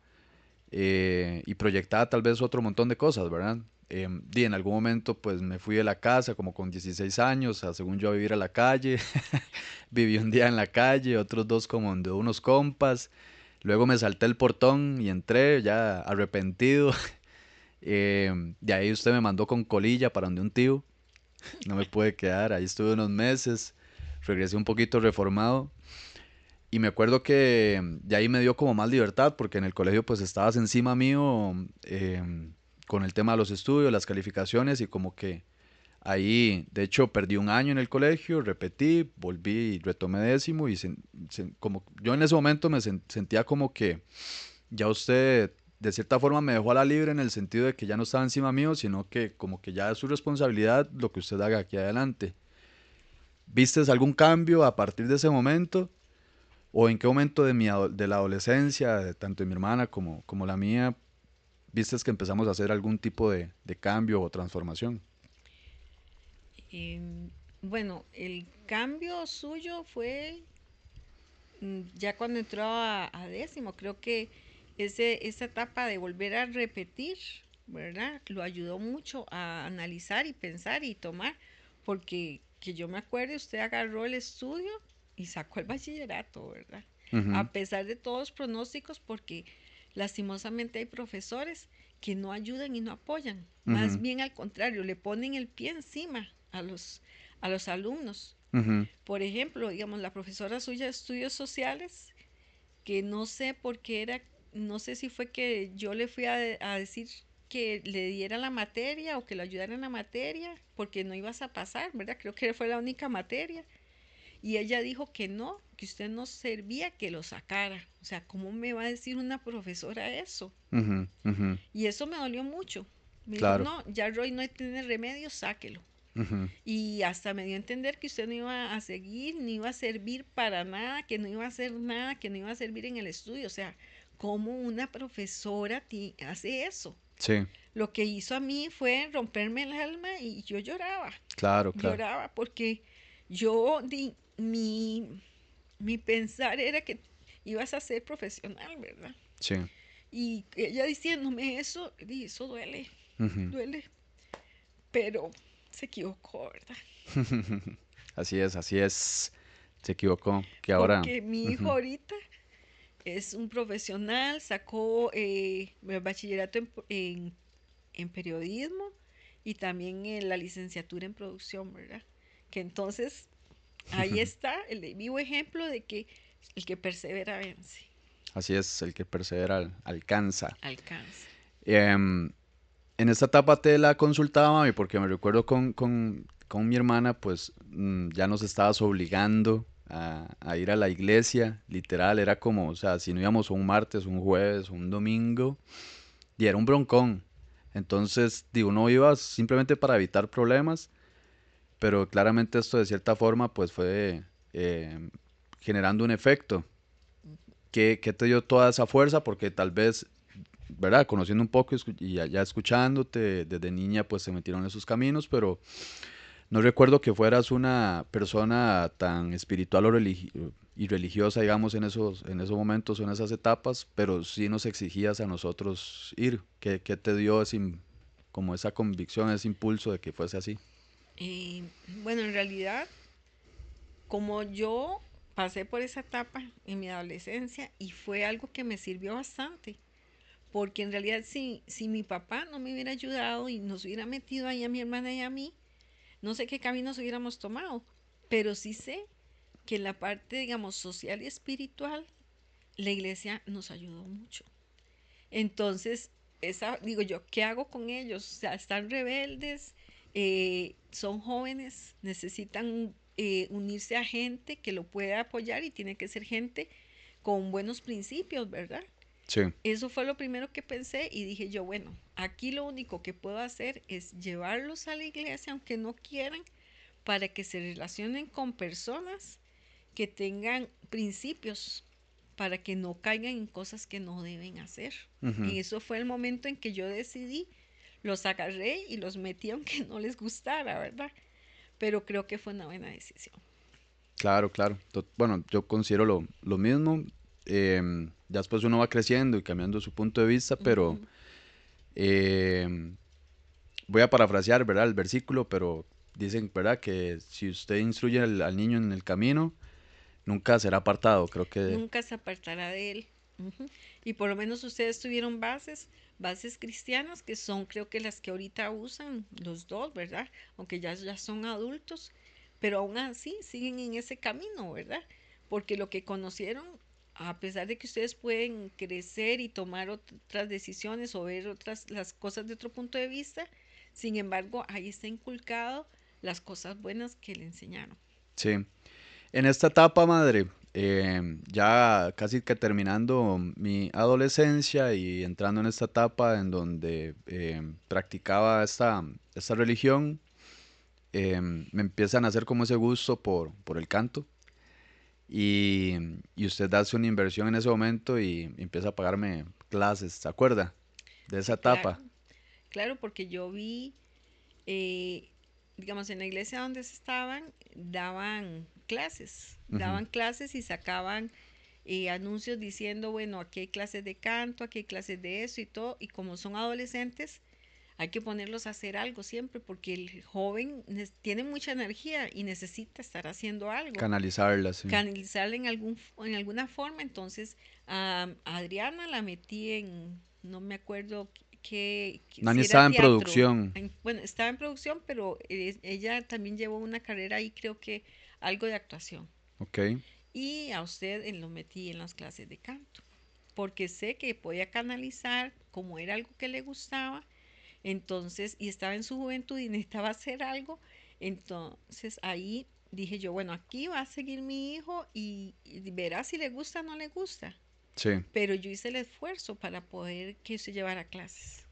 y proyectaba tal vez otro montón de cosas, ¿verdad? Y en algún momento pues me fui de la casa como con 16 años, según yo a vivir a la calle, viví un día en la calle, otros dos como de unos compas, luego me salté el portón y entré ya arrepentido. De ahí usted me mandó con colilla para donde un tío, no me pude quedar, ahí estuve unos meses, regresé un poquito reformado y me acuerdo que de ahí me dio como más libertad porque en el colegio pues estabas encima mío con el tema de los estudios, las calificaciones y como que ahí, de hecho, perdí un año en el colegio, repetí, volví y retomé décimo y como yo en ese momento me sentía como que ya usted de cierta forma me dejó a la libre en el sentido de que ya no estaba encima mío, sino que como que ya es su responsabilidad lo que usted haga aquí adelante. ¿Vistes algún cambio a partir de ese momento? ¿O en qué momento de la adolescencia, tanto de mi hermana como la mía, vistes que empezamos a hacer algún tipo de cambio o transformación? Eh, bueno, el cambio suyo fue ya cuando entró a décimo. Creo que esa etapa de volver a repetir, ¿verdad? Lo ayudó mucho a analizar y pensar y tomar, porque que yo me acuerdo, usted agarró el estudio y sacó el bachillerato, ¿verdad? Ujú, A pesar de todos los pronósticos, porque lastimosamente hay profesores que no ayudan y no apoyan, más ujú, bien al contrario, le ponen el pie encima a los alumnos. ujú, Por ejemplo, digamos, la profesora suya de estudios sociales, que no sé por qué era, no sé si fue que yo le fui a decir que le diera la materia o que lo ayudara en la materia, porque no ibas a pasar, ¿verdad? Creo que fue la única materia. Y ella dijo que no, que usted no servía que lo sacara. O sea, ¿cómo me va a decir una profesora eso? ujú, ujú. Y eso me dolió mucho. Me dijo, Claro. no, ya Roy no tiene remedio, sáquelo. Ujú, Y hasta me dio a entender que usted no iba a seguir, ni iba a servir para nada, que no iba a hacer nada, que no iba a servir en el estudio. O sea, ¿cómo una profesora hace eso? sí, Lo que hizo a mí fue romperme el alma y yo lloraba, claro, claro. lloraba porque yo, mi pensar era que ibas a ser profesional, ¿verdad? Sí. Y ella diciéndome eso, eso duele, Ujú. duele, pero se equivocó, ¿verdad? Así es, así es. Se equivocó. Que ahora. Porque mi hijo Ujú, ahorita es un profesional, sacó el bachillerato en periodismo y también la licenciatura en producción, ¿verdad? Que entonces ahí está el vivo ejemplo de que el que persevera vence, así es, el que persevera alcanza. alcanza. Em, en esta etapa te la consultaba, mami, porque me recuerdo con mi hermana, pues ya nos estabas obligando a ir a la iglesia, literal, era como, o sea, si no íbamos un martes, un jueves, un domingo, y era un broncón. Entonces, digo, uno iba simplemente para evitar problemas, pero claramente esto de cierta forma, pues fue generando un efecto. ¿Qué te dio toda esa fuerza? Porque tal vez, ¿verdad? Conociendo un poco y ya escuchándote desde niña, pues se metieron en esos caminos, pero no recuerdo que fueras una persona tan espiritual y religiosa, digamos, en esos momentos o en esas etapas, pero sí nos exigías a nosotros ir. ¿Qué te dio como esa convicción, ese impulso de que fuese así? Bueno, en realidad, como yo pasé por esa etapa en mi adolescencia y fue algo que me sirvió bastante, porque en realidad si mi papá no me hubiera ayudado y nos hubiera metido ahí a mi hermana y a mí, no sé qué caminos hubiéramos tomado, pero sí sé que en la parte, digamos, social y espiritual, la iglesia nos ayudó mucho. Entonces, digo yo, ¿qué hago con ellos? O sea, están rebeldes, son jóvenes, necesitan unirse a gente que lo pueda apoyar y tiene que ser gente con buenos principios, ¿verdad? Sí. Eso fue lo primero que pensé y dije yo, bueno, aquí lo único que puedo hacer es llevarlos a la iglesia, aunque no quieran, para que se relacionen con personas que tengan principios, para que no caigan en cosas que no deben hacer. Ujú. Y eso fue el momento en que yo decidí, los agarré y los metí aunque no les gustara, ¿verdad? Pero creo que fue una buena decisión. Claro, claro. Bueno, yo considero lo mismo. Ya después uno va creciendo y cambiando su punto de vista, pero Ujú. em, voy a parafrasear, ¿verdad? El versículo, pero dicen, ¿verdad? Que si usted instruye al niño en el camino, nunca será apartado. Creo que Nunca se apartará de él. Ujú. Y por lo menos ustedes tuvieron bases cristianas, que son creo que las que ahorita usan los dos, ¿verdad? Aunque ya son adultos, pero aún así siguen en ese camino, ¿verdad? Porque lo que conocieron, a pesar de que ustedes pueden crecer y tomar otras decisiones o ver las cosas de otro punto de vista, sin embargo, ahí está inculcado las cosas buenas que le enseñaron. sí. En esta etapa, madre, ya casi que terminando mi adolescencia y entrando en esta etapa en donde practicaba esta religión, me empiezan a hacer como ese gusto por el canto y, y usted hace una inversión en ese momento y empieza a pagarme clases, ¿se acuerda de esa Sí, claro, etapa? claro, porque yo vi eh, digamos, en la iglesia donde se estaban, Ujú. daban clases y sacaban anuncios diciendo, bueno, aquí hay clases de canto, aquí hay clases de eso y todo, y como son adolescentes, hay que ponerlos a hacer algo siempre, porque el joven tiene mucha energía y necesita estar haciendo algo, Canalizarla, sí. canalizarla en alguna forma. Entonces, a Adriana la metí en, no me acuerdo Nani si era estaba en teatro. producción, Bueno, estaba en producción, pero ella también llevó una carrera ahí, creo que algo de actuación. ok, Y a usted lo metí en las clases de canto, porque sé que podía canalizar, como era algo que le gustaba, entonces, y estaba en su juventud y necesitaba hacer algo, entonces ahí dije yo, bueno, aquí va a seguir mi hijo y verá si le gusta o no le gusta. sí. Pero yo hice el esfuerzo para poder que se llevara clases.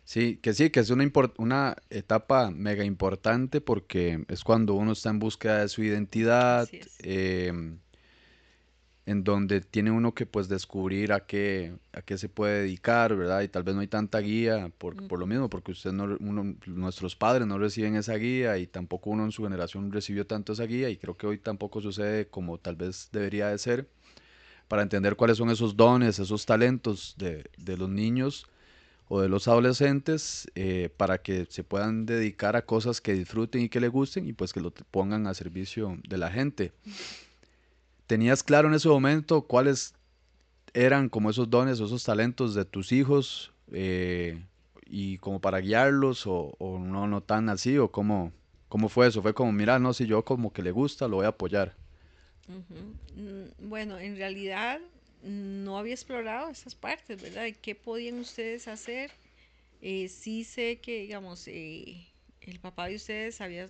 Sí, que es una etapa mega importante porque es cuando uno está en búsqueda de su identidad, Así es. en donde tiene uno que pues descubrir a qué se puede dedicar, ¿verdad? Y tal vez no hay tanta guía por lo Ujú. mismo, porque nuestros padres no reciben esa guía y tampoco uno en su generación recibió tanto esa guía y creo que hoy tampoco sucede como tal vez debería de ser para entender cuáles son esos dones, esos talentos de los niños o de los adolescentes para que se puedan dedicar a cosas que disfruten y que les gusten y pues que lo pongan a servicio de la gente. ¿Tenías claro en ese momento cuáles eran como esos dones o esos talentos de tus hijos y como para guiarlos o no tan así o cómo fue eso? Fue como, mira, no, si yo como que le gusta, lo voy a apoyar. Ujú. Bueno, en realidad no había explorado esas partes, ¿verdad? ¿Qué podían ustedes hacer? Sí sé que, digamos, el papá de ustedes había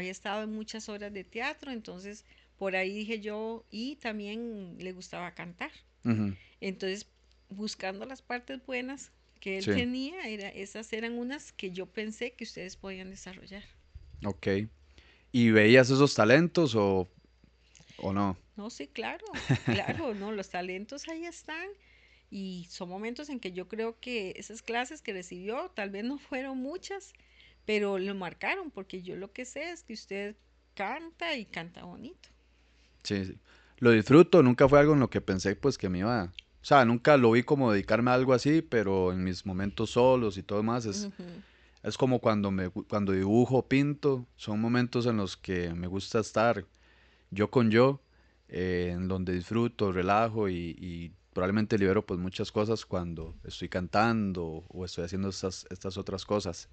estado en muchas horas de teatro, entonces por ahí dije yo, y también le gustaba cantar. Ujú. Entonces, buscando las partes buenas que él Sí, tenía, esas eran unas que yo pensé que ustedes podían desarrollar. ok. ¿Y veías esos talentos ¿O no? No, sí, claro, claro, no, los talentos ahí están y son momentos en que yo creo que esas clases que recibió tal vez no fueron muchas, pero lo marcaron porque yo lo que sé es que usted canta y canta bonito. Sí, sí. Lo disfruto, nunca fue algo en lo que pensé pues que me iba, o sea, nunca lo vi como dedicarme a algo así, pero en mis momentos solos y todo más Ujú. es como cuando dibujo, pinto, son momentos en los que me gusta estar yo con yo, en donde disfruto, relajo y probablemente libero pues muchas cosas cuando estoy cantando o estoy haciendo estas otras cosas.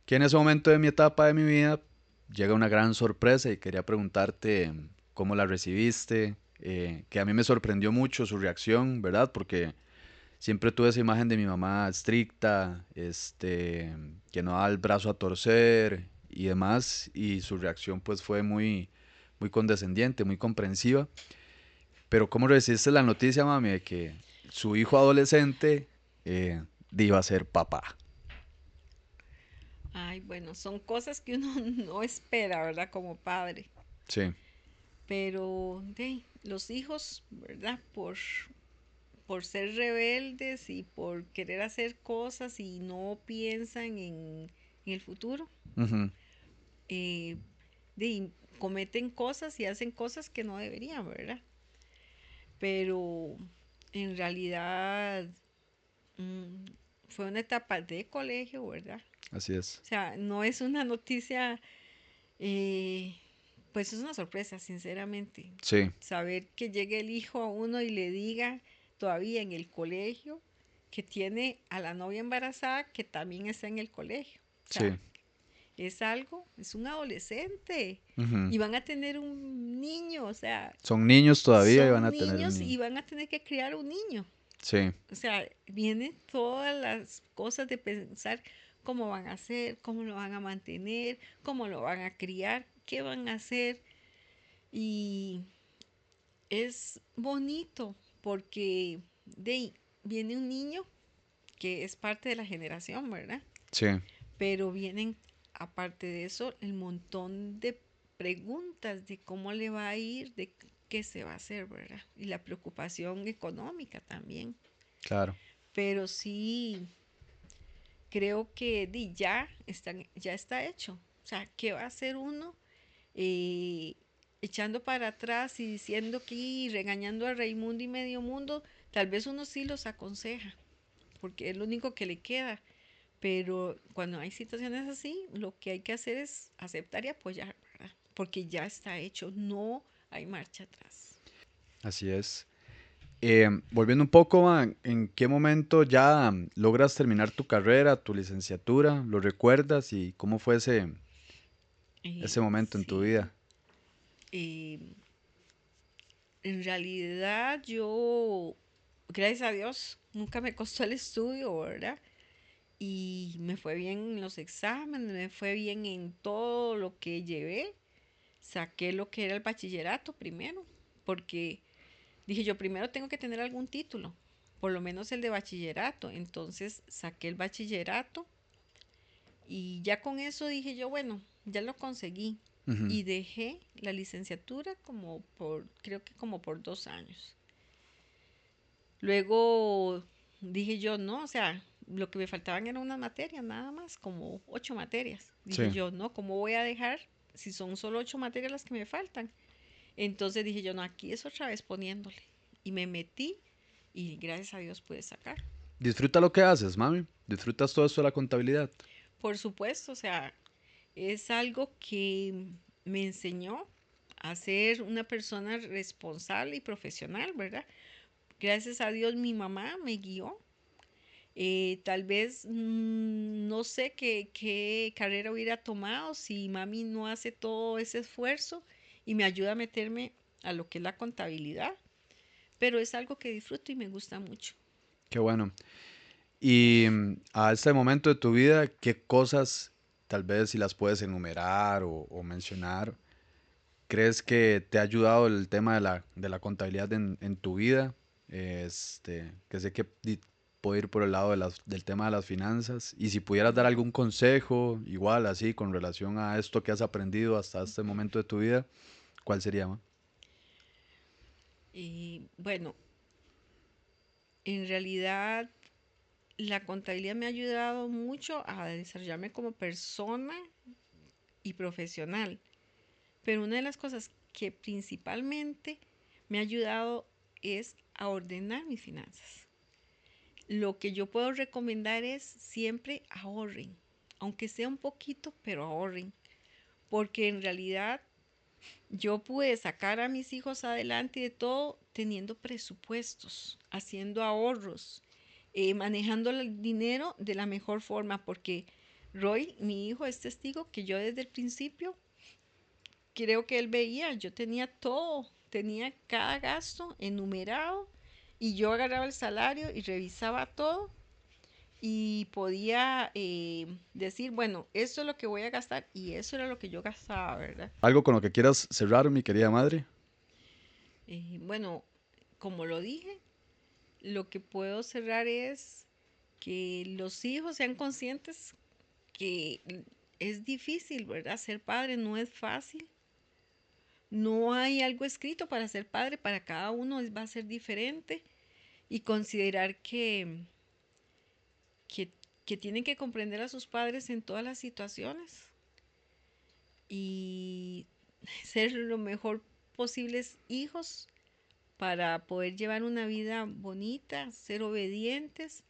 Que en ese momento de mi etapa de mi vida llega una gran sorpresa y quería preguntarte cómo la recibiste, que a mí me sorprendió mucho su reacción, ¿verdad? Porque siempre tuve esa imagen de mi mamá estricta, que no da el brazo a torcer y demás, y su reacción pues fue muy condescendiente, muy comprensiva. Pero ¿cómo recibiste la noticia, mami, de que su hijo adolescente iba a ser papá? Ay, bueno, son cosas que uno no espera, ¿verdad? Como padre. Sí, Pero los hijos, ¿verdad? Por ser rebeldes y por querer hacer cosas y no piensan en el futuro, ujú, eh, de, cometen cosas y hacen cosas que no deberían, ¿verdad? Pero en realidad mm, fue una etapa de colegio, ¿verdad? así es. O sea, no es una noticia, eh, pues es una sorpresa, sinceramente. Sí, Saber que llegue el hijo a uno y le diga todavía en el colegio que tiene a la novia embarazada que también está en el colegio. O sea, sí. es algo, es un adolescente Ujú. y van a tener un niño, o sea, Son niños todavía y van son a tener un niños niño. y van a tener que criar un niño. Sí, O sea, vienen todas las cosas de pensar cómo van a hacer, cómo lo van a mantener, cómo lo van a criar, qué van a hacer. Y es bonito porque viene un niño que es parte de la generación, ¿verdad? sí, Pero vienen, aparte de eso, el montón de preguntas de cómo le va a ir, de qué se va a hacer, ¿verdad? Y la preocupación económica también. claro. Pero sí, creo que ya está hecho. O sea, ¿qué va a hacer uno eh, echando para atrás y diciendo que y regañando a Raimundo y medio mundo? Tal vez uno sí los aconseja, porque es lo único que le queda. Pero cuando hay situaciones así, lo que hay que hacer es aceptar y apoyar, ¿verdad? Porque ya está hecho, no hay marcha atrás. Así es. Volviendo un poco, ¿en qué momento ya logras terminar tu carrera, tu licenciatura? ¿Lo recuerdas y cómo fue ese momento en tu Sí, vida? eh, en realidad yo, gracias a Dios, nunca me costó el estudio, ¿verdad? Y me fue bien en los exámenes, me fue bien en todo lo que llevé. Saqué lo que era el bachillerato primero, porque dije yo primero tengo que tener algún título, por lo menos el de bachillerato. Entonces saqué el bachillerato y ya con eso dije yo, bueno, ya lo conseguí. Ujú, Y dejé la licenciatura creo que como por 2 años. Luego dije yo, no, o sea, lo que me faltaban eran unas materias, nada más, como 8 materias. Dije sí, yo, no, ¿cómo voy a dejar si son solo 8 materias las que me faltan? Entonces dije yo, no, aquí es otra vez poniéndole. Y me metí y gracias a Dios pude sacar. disfruta lo que haces, mami. Disfrutas todo esto de la contabilidad. Por supuesto, o sea, es algo que me enseñó a ser una persona responsable y profesional, ¿verdad? Gracias a Dios mi mamá me guió. Tal vez no sé qué carrera hubiera tomado si mami no hace todo ese esfuerzo y me ayuda a meterme a lo que es la contabilidad, pero es algo que disfruto y me gusta mucho. Qué bueno. Y a este momento de tu vida, ¿qué cosas, tal vez si las puedes enumerar o mencionar, crees que te ha ayudado el tema de la contabilidad en tu vida? Que sé que puedo ir por el lado del tema de las finanzas. Y si pudieras dar Ujú. algún consejo, igual así, con relación a esto que has aprendido hasta este momento de tu vida, ¿cuál sería, ma? Y bueno, en realidad la contabilidad me ha ayudado mucho a desarrollarme como persona y profesional. Pero una de las cosas que principalmente me ha ayudado es a ordenar mis finanzas. Lo que yo puedo recomendar es siempre ahorren, aunque sea un poquito, pero ahorren, porque en realidad yo pude sacar a mis hijos adelante de todo teniendo presupuestos, haciendo ahorros, manejando el dinero de la mejor forma, porque Roy, mi hijo, es testigo que yo desde el principio creo que él veía, yo tenía todo, tenía cada gasto enumerado y yo agarraba el salario y revisaba todo y podía decir, bueno, esto es lo que voy a gastar y eso era lo que yo gastaba, ¿verdad? ¿Algo con lo que quieras cerrar, mi querida madre? Bueno, como lo dije, lo que puedo cerrar es que los hijos sean conscientes que es difícil, ¿verdad? Ser padre no es fácil. No hay algo escrito para ser padre, para cada uno va a ser diferente y considerar que, que tienen que comprender a sus padres en todas las situaciones y ser lo mejor posibles hijos para poder llevar una vida bonita, ser obedientes,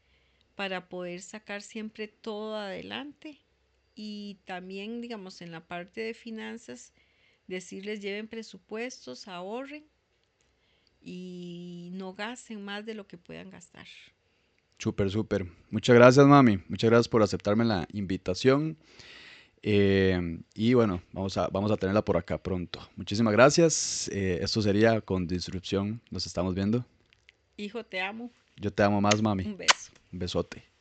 para poder sacar siempre todo adelante y también, digamos, en la parte de finanzas, decirles lleven presupuestos, ahorren y no gasten más de lo que puedan gastar. Súper, súper. Muchas gracias, mami. Muchas gracias por aceptarme la invitación. Y bueno, vamos a tenerla por acá pronto. Muchísimas gracias. Esto sería con Disrupción. Nos estamos viendo. Hijo, te amo. Yo te amo más, mami. Un beso. Un besote.